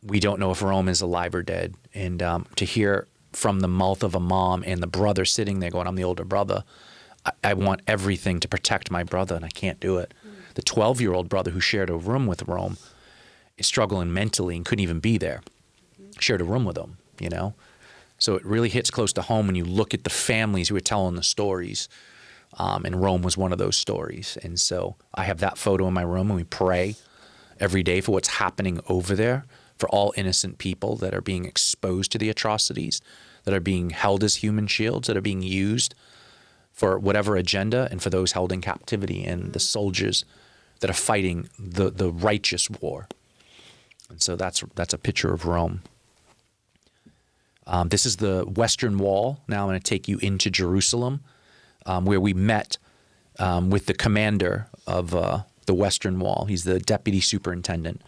We don't know if Rome is alive or dead. And to hear from the mouth of a mom and the brother sitting there going, I'm the older brother. I want everything to protect my brother, and I can't do it. The 12-year-old brother who shared a room with Rome is struggling mentally and couldn't even be there. Shared a room with him, you know? So it really hits close to home when you look at the families who are telling the stories. And Rome was one of those stories. And so I have that photo in my room, and we pray every day for what's happening over there, for all innocent people that are being exposed to the atrocities, that are being held as human shields, that are being used for whatever agenda, and for those held in captivity, and the soldiers that are fighting the righteous war. And so that's a picture of Rome. This is the Western Wall. Now I'm going to take you into Jerusalem, where we met with the commander of the Western Wall. He's the deputy superintendent.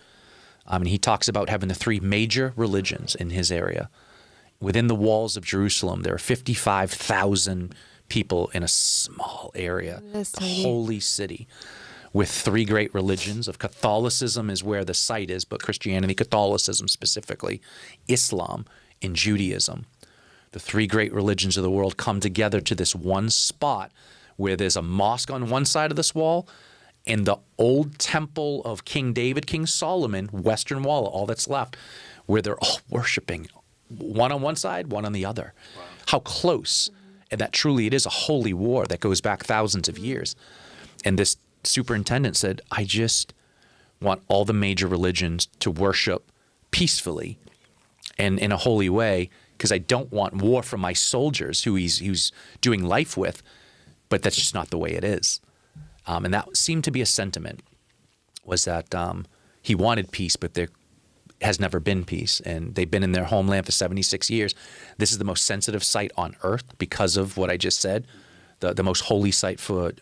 And he talks about having the 3 major religions in his area. Within the walls of Jerusalem, there are 55,000 people in a small area, the holy city, with three great religions. Of Catholicism is where the site is, but Christianity, Catholicism specifically, Islam, and Judaism. The three great religions of the world come together to this one spot where there's a mosque on one side of this wall and the old temple of King David, King Solomon, Western Wall, all that's left, where they're all worshiping, one on one side, one on the other. Wow. How close. And that truly, it is a holy war that goes back thousands of years. And this superintendent said, I just want all the major religions to worship peacefully and in a holy way, because I don't want war from my soldiers who he's doing life with, but that's just not the way it is. And that seemed to be a sentiment, was that he wanted peace, but there has never been peace. And they've been in their homeland for 76 years. This is the most sensitive site on earth because of what I just said, the most holy site for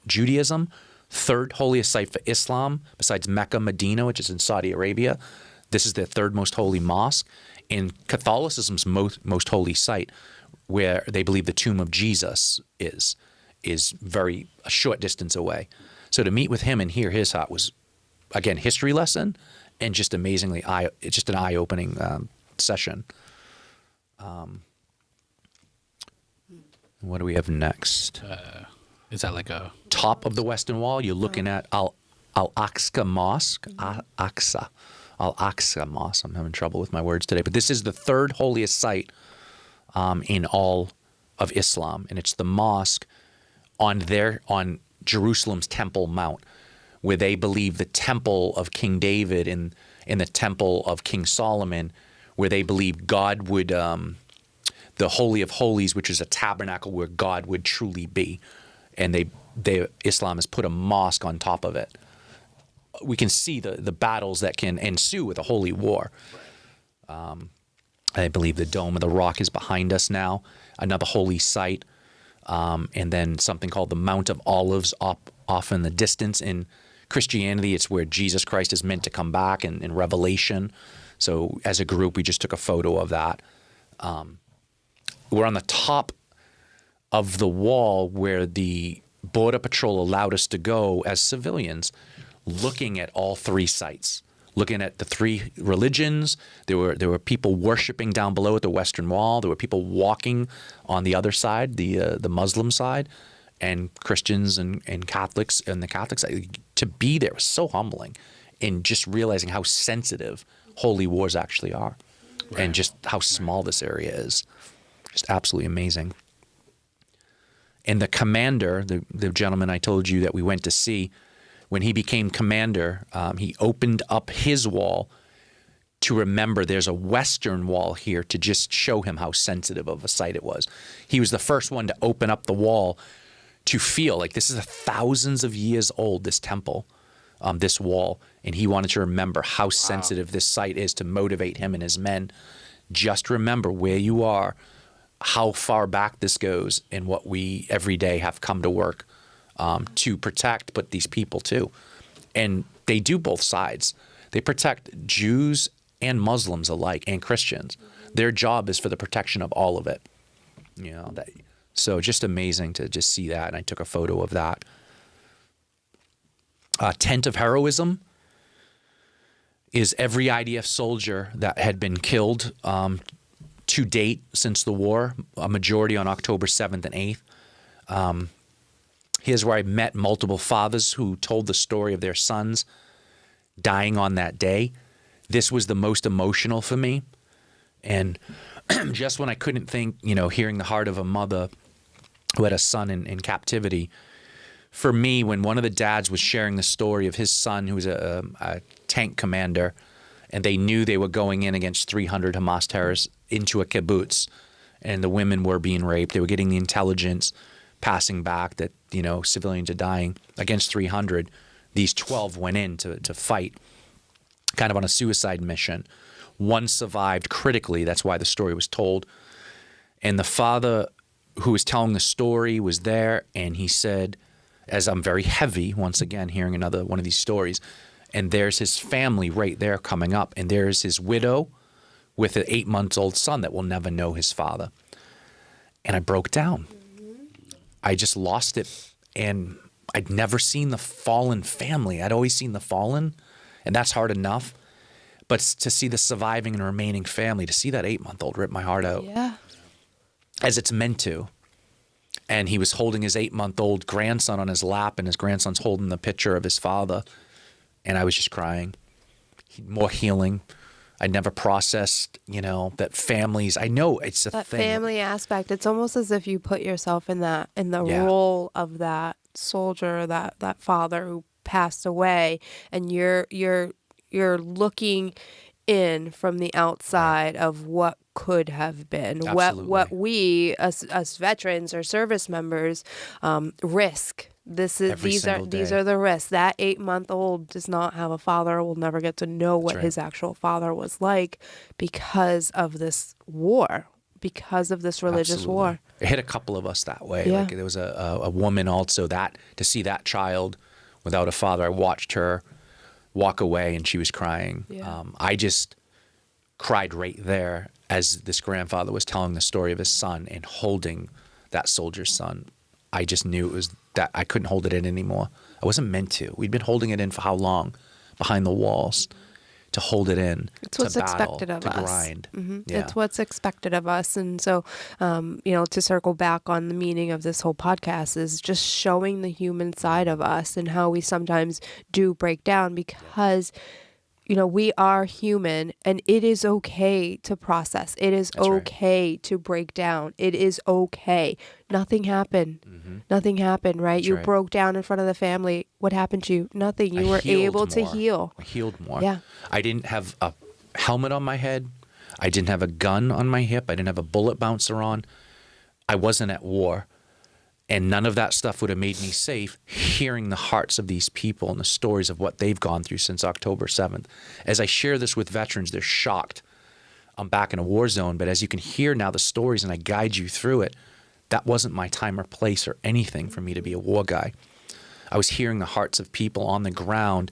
Judaism, third holiest site for Islam, besides Mecca, Medina, which is in Saudi Arabia. This is their third most holy mosque. And Catholicism's most holy site, where they believe the tomb of Jesus is very a short distance away. So to meet with him and hear his heart was, again, history lesson and just amazingly just an eye-opening session. What do we have next? Is that like a top of the Western Wall? You're looking at Al-Aqsa Mosque. Al-Aqsa Mosque. I'm having trouble with my words today, but this is the third holiest site in all of Islam, and it's the mosque on Jerusalem's Temple Mount, where they believe the temple of King David and the temple of King Solomon, where they believe God would, the Holy of Holies, which is a tabernacle where God would truly be, and Islam has put a mosque on top of it. We can see the battles that can ensue with a holy war. I believe the Dome of the Rock is behind us now, another holy site. And then something called the Mount of Olives off in the distance. In Christianity, it's where Jesus Christ is meant to come back in Revelation. So as a group, we just took a photo of that. We're on the top of the wall where the Border Patrol allowed us to go as civilians, looking at all three sites, looking at the three religions. There were people worshiping down below at the Western Wall. There were people walking on the other side, the Muslim side, and Christians and Catholics and the Catholic side. To be there was so humbling, and just realizing how sensitive holy wars actually are, right, and just how small this area is. Just absolutely amazing. And the commander, the gentleman I told you that we went to see, when he became commander, he opened up his wall to remember there's a Western Wall here, to just show him how sensitive of a site it was. He was the first one to open up the wall to feel like this is thousands of years old, this temple, this wall. And he wanted to remember how sensitive this site is, to motivate him and his men. Just remember where you are, how far back this goes, and what we every day have come to work to protect, but these people too. And they do both sides. They protect Jews and Muslims alike, and Christians. Their job is for the protection of all of it. You know, so just amazing to just see that. And I took a photo of that. Tent of heroism is every IDF soldier that had been killed to date since the war, a majority on October 7th and 8th. Here's where I met multiple fathers who told the story of their sons dying on that day. This was the most emotional for me. And just when I couldn't think, hearing the heart of a mother who had a son in captivity, for me, when one of the dads was sharing the story of his son, who was a tank commander, and they knew they were going in against 300 Hamas terrorists into a kibbutz, and the women were being raped. They were getting the intelligence passing back that, civilians are dying against 300. These 12 went in to fight, kind of on a suicide mission. One survived critically. That's why the story was told. And the father who was telling the story was there, and he said, as I'm very heavy, once again, hearing another one of these stories, and there's his family right there coming up, and there's his widow with an 8-month-old son that will never know his father. And I broke down. I just lost it, and I'd never seen the fallen family. I'd always seen the fallen, and that's hard enough. But to see the surviving and remaining family, to see that 8-month-old rip my heart out. Yeah. As it's meant to. And he was holding his 8-month-old grandson on his lap, and his grandson's holding the picture of his father. And I was just crying. More healing. I never processed, that families. I know it's a That thing. family aspect. It's almost as if you put yourself in the role of that soldier, that father who passed away, and you're looking in from the outside of what could have been, Absolutely. what we us veterans or service members risk. These are the risks. That 8-month-old does not have a father, will never get to know what his actual father was like because of this war, because of this religious war. It hit a couple of us that way. Yeah. Like there was a woman also that to see that child without a father. I watched her walk away and she was crying. Yeah. I just cried right there as this grandfather was telling the story of his son and holding that soldier's son. I just knew it was that I couldn't hold it in anymore. I wasn't meant to. We'd been holding it in for how long? Behind the walls. To hold it in. It's what's expected of us. To grind. Mm-hmm. Yeah. It's what's expected of us. And so, to circle back on the meaning of this whole podcast is just showing the human side of us and how we sometimes do break down because we are human, and it is okay to process. It is okay to break down. It is okay. Nothing happened. Mm-hmm. Nothing happened, right? You broke down in front of the family. What happened to you? Nothing. You were able to heal. I healed more. Yeah. I didn't have a helmet on my head. I didn't have a gun on my hip. I didn't have a bullet bouncer on. I wasn't at war. And none of that stuff would have made me safe hearing the hearts of these people and the stories of what they've gone through since October 7th. As I share this with veterans, they're shocked. I'm back in a war zone, but as you can hear now the stories and I guide you through it, that wasn't my time or place or anything for me to be a war guy. I was hearing the hearts of people on the ground,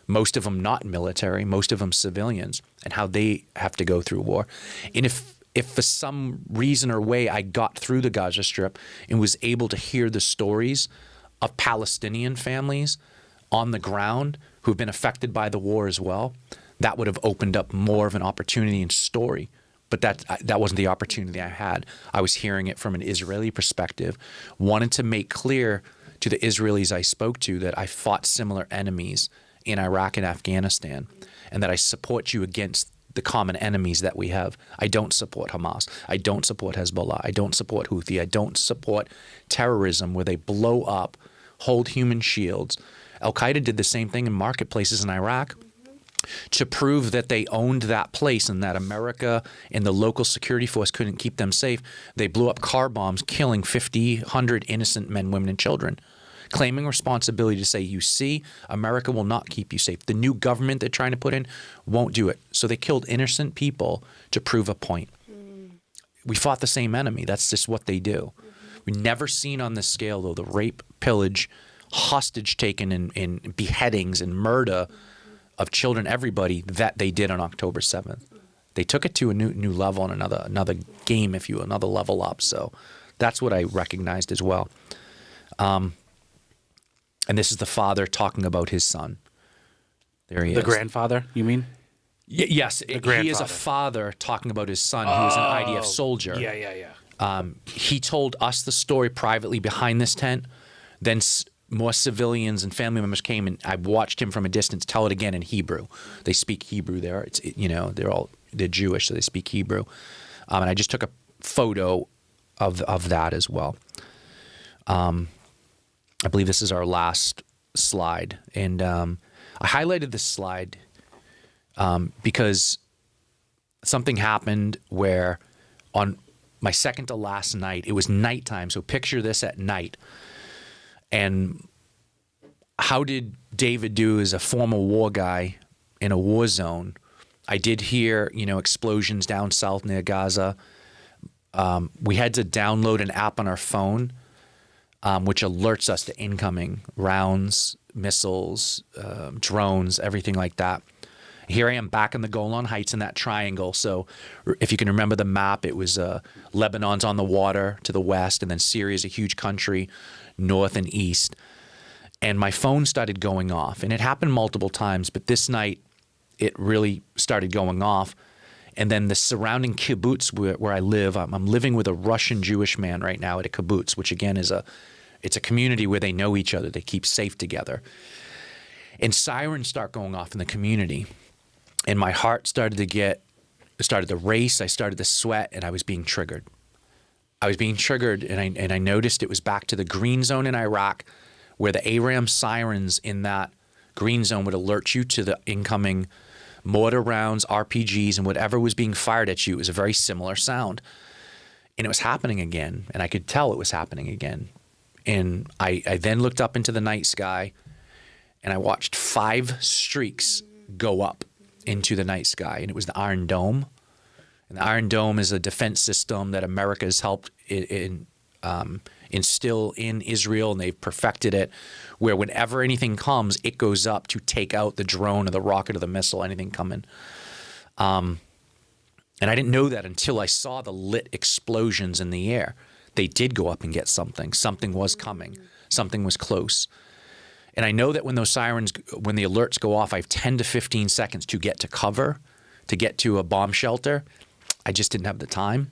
most of them not military, most of them civilians, and how they have to go through war. And if for some reason or way I got through the Gaza Strip and was able to hear the stories of Palestinian families on the ground who've been affected by the war as well, that would have opened up more of an opportunity and story. But that wasn't the opportunity I had. I was hearing it from an Israeli perspective, wanted to make clear to the Israelis I spoke to that I fought similar enemies in Iraq and Afghanistan, and that I support you against the common enemies that we have. I don't support Hamas. I don't support Hezbollah. I don't support Houthi. I don't support terrorism where they blow up, hold human shields. Al-Qaeda did the same thing in marketplaces in Iraq to prove that they owned that place and that America and the local security force couldn't keep them safe. They blew up car bombs, killing 50, 100 innocent men, women, and children, claiming responsibility to say, you see, America will not keep you safe. The new government they're trying to put in won't do it. So they killed innocent people to prove a point. We fought the same enemy. That's just what they do. We've never seen on this scale, though, the rape, pillage, hostage taken, and beheadings and murder of children, everybody, that they did on October 7th. They took it to a new level and another game, if you will, another level up. So that's what I recognized as well. And this is the father talking about his son. There he is. The grandfather, you mean? Yes, he is a father talking about his son, who is an IDF soldier. Yeah. He told us the story privately behind this tent. Then more civilians and family members came, and I watched him from a distance tell it again in Hebrew. They speak Hebrew there. They're Jewish, so they speak Hebrew. And I just took a photo of that as well. I believe this is our last slide. And I highlighted this slide because something happened where on my second to last night, it was nighttime. So picture this at night. And how did David do as a former war guy in a war zone? I did hear, explosions down south near Gaza. We had to download an app on our phone, which alerts us to incoming rounds, missiles, drones, everything like that. Here I am back in the Golan Heights in that triangle. So if you can remember the map, it was Lebanon's on the water to the west, and then Syria is a huge country north and east. And my phone started going off. And it happened multiple times, but this night it really started going off. And then the surrounding kibbutz where I live, I'm living with a Russian Jewish man right now at a kibbutz, which again it's a community where they know each other. They keep safe together. And sirens start going off in the community. And my heart started to race. I started to sweat, and I was being triggered. And I noticed it was back to the green zone in Iraq, where the ARAM sirens in that green zone would alert you to the incoming mortar rounds, RPGs, and whatever was being fired at you. It was a very similar sound. And it was happening again, and I could tell it was happening again. And I then looked up into the night sky, and I watched 5 streaks go up into the night sky, and it was the Iron Dome. And the Iron Dome is a defense system that America has helped instill in Israel, and they've perfected it, where whenever anything comes, it goes up to take out the drone or the rocket or the missile, anything coming. And I didn't know that until I saw the lit explosions in the air. They did go up and get something. Something was coming. Something was close. And I know that when the alerts go off, I have 10 to 15 seconds to get to cover, to get to a bomb shelter. I just didn't have the time.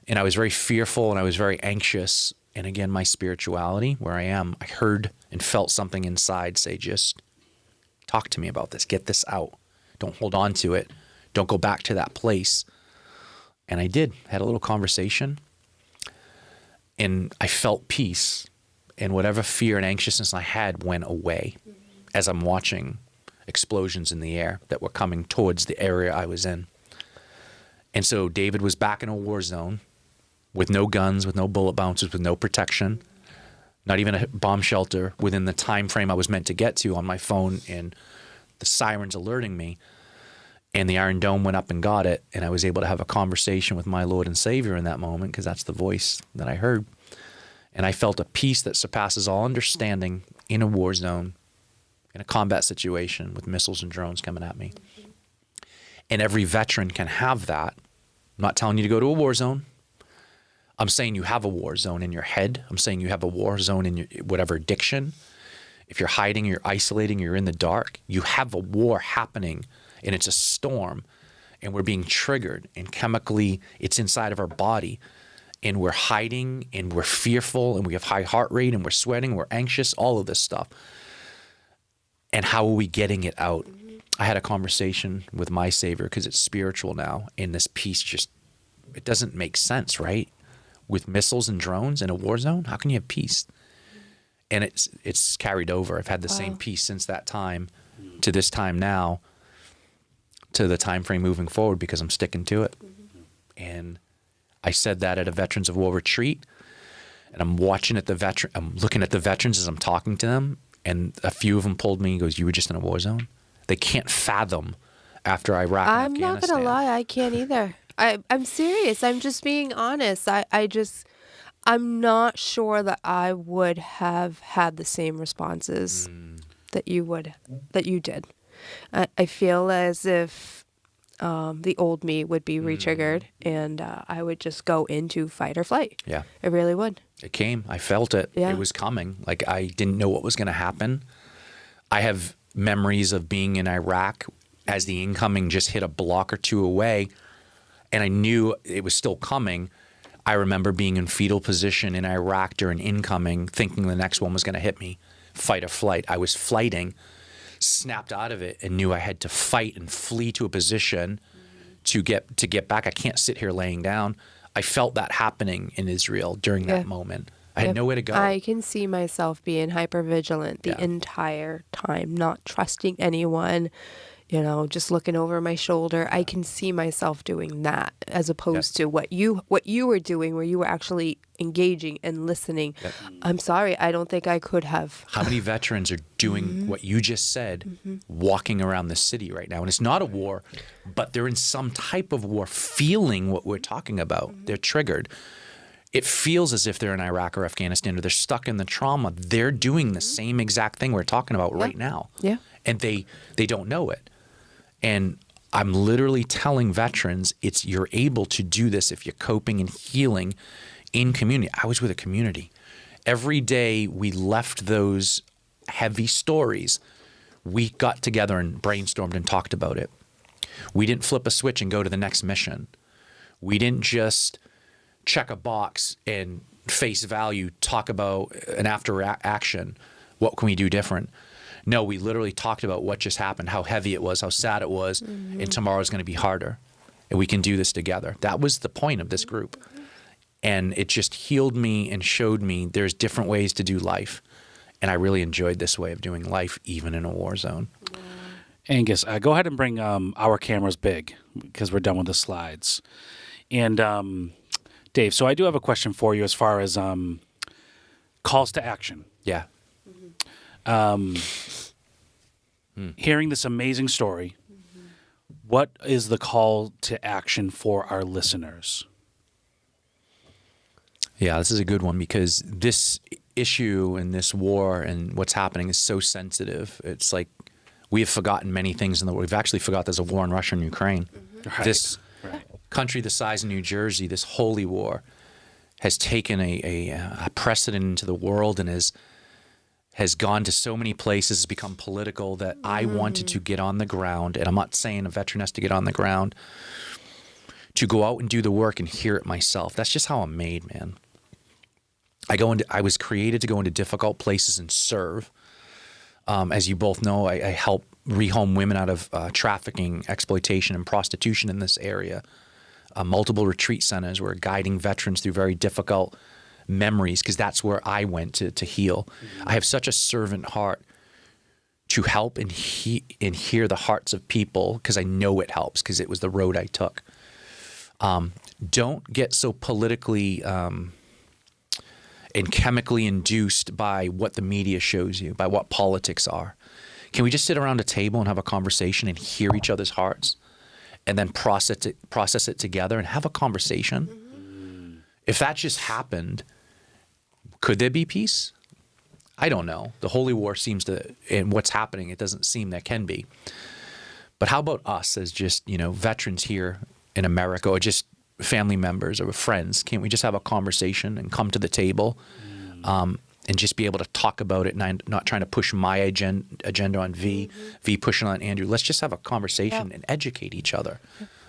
And I was very fearful and I was very anxious. And again, my spirituality, where I am, I heard and felt something inside say, just talk to me about this. Get this out. Don't hold on to it. Don't go back to that place. And I did. Had a little conversation. And I felt peace. And whatever fear and anxiousness I had went away as I'm watching explosions in the air that were coming towards the area I was in. And so David was back in a war zone with no guns, with no bullet bouncers, with no protection, not even a bomb shelter within the time frame I was meant to get to on my phone, and the sirens alerting me. And the Iron Dome went up and got it, and I was able to have a conversation with my Lord and Savior in that moment, because that's the voice that I heard. And I felt a peace that surpasses all understanding in a war zone, in a combat situation with missiles and drones coming at me. And every veteran can have that. I'm not telling you to go to a war zone. I'm saying you have a war zone in your head. I'm saying you have a war zone in your whatever addiction. If you're hiding, you're isolating, you're in the dark, you have a war happening, and it's a storm, and we're being triggered, and chemically it's inside of our body, and we're hiding, and we're fearful, and we have high heart rate, and we're sweating, we're anxious, all of this stuff. And how are we getting it out? I had a conversation with my Savior, because it's spiritual now, and this peace just, it doesn't make sense, right? With missiles and drones in a war zone, how can you have peace? And it's carried over. I've had the same peace since that time to this time now, to the time frame moving forward, because I'm sticking to it. And I said that at a Veterans of War retreat, and I'm looking at the veterans as I'm talking to them, and a few of them pulled me and goes, "You were just in a war zone?" They can't fathom after Iraq and I'm Afghanistan. not going to lie. I can't either. I'm serious. I'm just being honest. I'm not sure that I would have had the same responses that you did. I feel as if the old me would be re-triggered, and I would just go into fight or flight. Yeah. I really would. It came. I felt it. Yeah. It was coming. Like, I didn't know what was going to happen. I have memories of being in Iraq as the incoming just hit a block or two away, and I knew it was still coming. I remember being in fetal position in Iraq during incoming, thinking the next one was going to hit me, fight or flight. I was flighting, snapped out of it, and knew I had to fight and flee to a position to get back. I can't sit here laying down. I felt that happening in Israel during that moment. I had nowhere to go. I can see myself being hypervigilant the entire time, not trusting anyone, just looking over my shoulder. I can see myself doing that, as opposed to what you were doing, where you were actually engaging and listening. I'm sorry, I don't think I could have. How many veterans are doing what you just said, walking around the city right now? And it's not a war, but they're in some type of war, feeling what we're talking about. They're triggered. It feels as if they're in Iraq or Afghanistan, or they're stuck in the trauma. They're doing the same exact thing we're talking about right now. Yeah. And they don't know it. And I'm literally telling veterans, you're able to do this if you're coping and healing in community. I was with a community. Every day we left those heavy stories, we got together and brainstormed and talked about it. We didn't flip a switch and go to the next mission. We didn't just check a box and face value talk about an after action. What can we do different? No, we literally talked about what just happened, how heavy it was, how sad it was, and tomorrow's going to be harder. And we can do this together. That was the point of this group. And it just healed me and showed me there's different ways to do life. And I really enjoyed this way of doing life, even in a war zone. Angus, go ahead and bring our cameras big because we're done with the slides. And Dave, so I do have a question for you as far as calls to action. Yeah. Hearing this amazing story, what is the call to action for our listeners? Yeah, this is a good one because this issue and this war and what's happening is so sensitive. It's like we have forgotten many things in the world. We've actually forgot there's a war in Russia and Ukraine. Right. This country the size of New Jersey, this holy war, has taken a precedent into the world and has gone to so many places, has become political that I wanted to get on the ground, and I'm not saying a veteran has to get on the ground, to go out and do the work and hear it myself. That's just how I'm made, man. I was created to go into difficult places and serve. As you both know, I help rehome women out of trafficking, exploitation, and prostitution in this area. Multiple retreat centers. We're guiding veterans through very difficult memories because that's where I went to heal. I have such a servant heart to help and hear the hearts of people because I know it helps because it was the road I took. Don't get so politically and chemically induced by what the media shows you, by what politics are. Can we just sit around a table and have a conversation and hear each other's hearts and then process it together and have a conversation? If that just happened, could there be peace? I don't know. The holy war seems to, and what's happening, it doesn't seem there can be. But how about us as just, veterans here in America or just family members or friends? Can't we just have a conversation and come to the table and just be able to talk about it and not trying to push my agenda on V pushing on Andrew? Let's just have a conversation and educate each other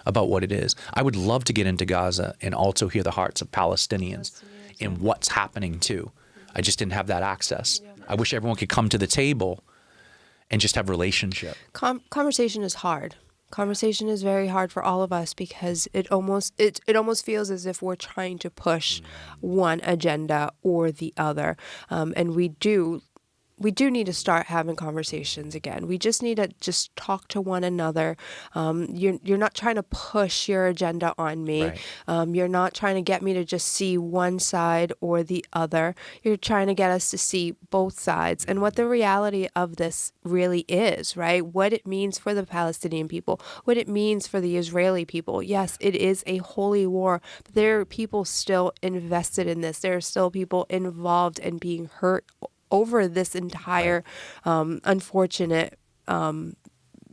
about what it is. I would love to get into Gaza and also hear the hearts of Palestinians and what's happening too. I just didn't have that access. I wish everyone could come to the table and just have relationship. Conversation is hard. Conversation is very hard for all of us because it almost feels as if we're trying to push one agenda or the other, and we do need to start having conversations again. We just need to just talk to one another. You're not trying to push your agenda on me. Right. You're not trying to get me to just see one side or the other. You're trying to get us to see both sides and what the reality of this really is, right? What it means for the Palestinian people, what it means for the Israeli people. Yes, it is a holy war, but there are people still invested in this. There are still people involved and being hurt over this entire unfortunate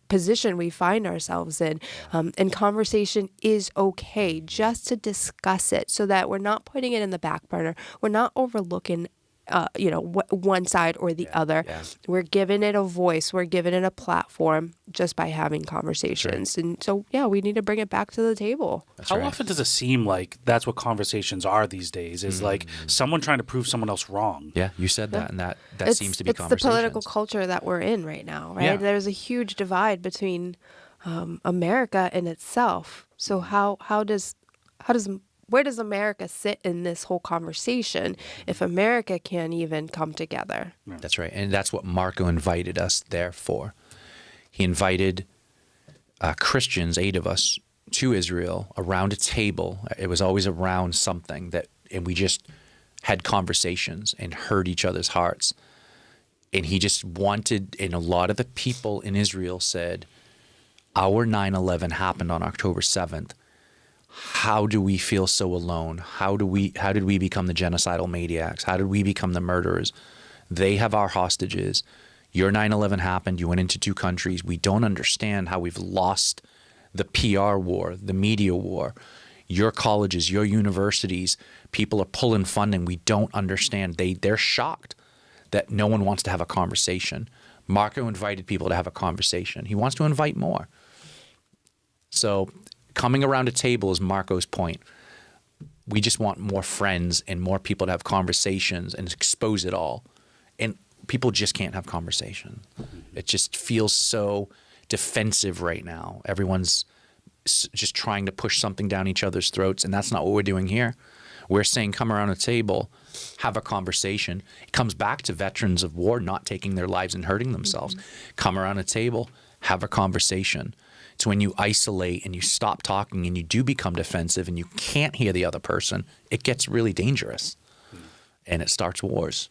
position we find ourselves in. And conversation is okay just to discuss it so that we're not putting it in the back burner. We're not overlooking one side or the other. Yeah. We're giving it a voice. We're giving it a platform just by having conversations. Right. And so, we need to bring it back to the table. How often does it seem like that's what conversations are these days? Is like someone trying to prove someone else wrong? Yeah, you said that, and that seems to be conversations. It's the political culture that we're in right now, right? Yeah. There's a huge divide between America and itself. So where does America sit in this whole conversation if America can't even come together? That's right. And that's what Marco invited us there for. He invited Christians, 8 of us, to Israel around a table. It was always around something and we just had conversations and heard each other's hearts. And he just wanted, and a lot of the people in Israel said, our 9/11 happened on October 7th. How do we feel so alone? How did we become the genocidal maniacs? How did we become the murderers? They have our hostages. Your 9/11 happened. You went into 2 countries. We don't understand how we've lost the PR war, the media war. Your colleges, your universities, people are pulling funding. We don't understand. They're shocked that no one wants to have a conversation. Marco invited people to have a conversation. He wants to invite more. So coming around a table is Marco's point. We just want more friends and more people to have conversations and expose it all. And people just can't have conversations. It just feels so defensive right now. Everyone's just trying to push something down each other's throats, and that's not what we're doing here. We're saying come around a table, have a conversation. It comes back to veterans of war not taking their lives and hurting themselves. Come around a table, have a conversation. It's when you isolate and you stop talking and you do become defensive and you can't hear the other person, it gets really dangerous and it starts wars.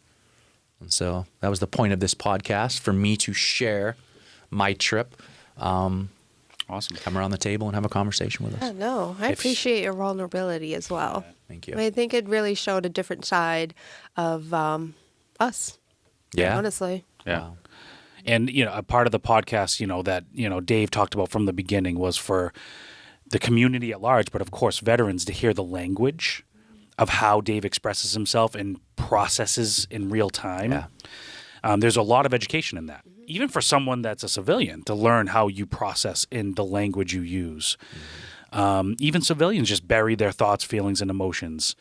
And so that was the point of this podcast, for me to share my trip. Awesome. Come around the table and have a conversation with us. No, I appreciate your vulnerability as well. Thank you. I think it really showed a different side of us. Yeah. Honestly. Yeah. Wow. And, a part of the podcast, that, Dave talked about from the beginning was for the community at large, but of course, veterans, to hear the language of how Dave expresses himself and processes in real time. Yeah. There's a lot of education in that. Even for someone that's a civilian, to learn how you process in the language you use. Even civilians just bury their thoughts, feelings, and emotions.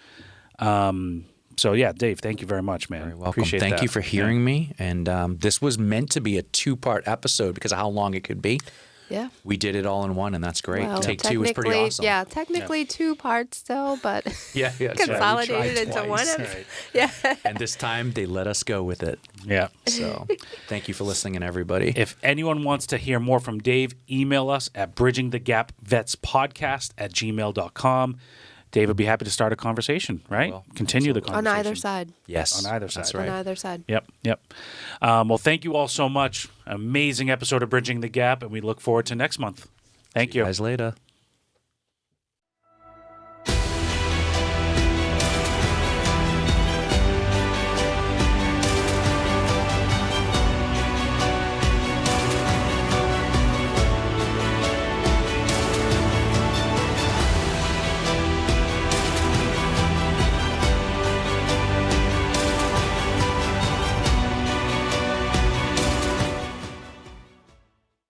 So, yeah, Dave, thank you very much, man. Very welcome. Appreciate Thank that. you for hearing me. And this was meant to be a 2-part episode because of how long it could be. Yeah. We did it all in one, and that's great. Well, Take 2 was pretty technically- awesome. Yeah, technically 2 parts still, but Yeah. consolidated We tried into one. twice. Right. Yeah. And this time, they let us go with it. Yeah. So thank you for listening, and everybody. If anyone wants to hear more from Dave, email us at bridgingthegapvetspodcast@gmail.com. Dave would be happy to start a conversation, right? will. Continue the On conversation. either side. Yes. On either side. That's On right. either side. Yep. Well, thank you all so much. Amazing episode of Bridging the Gap, and we look forward to next month. Thank See you you. guys later.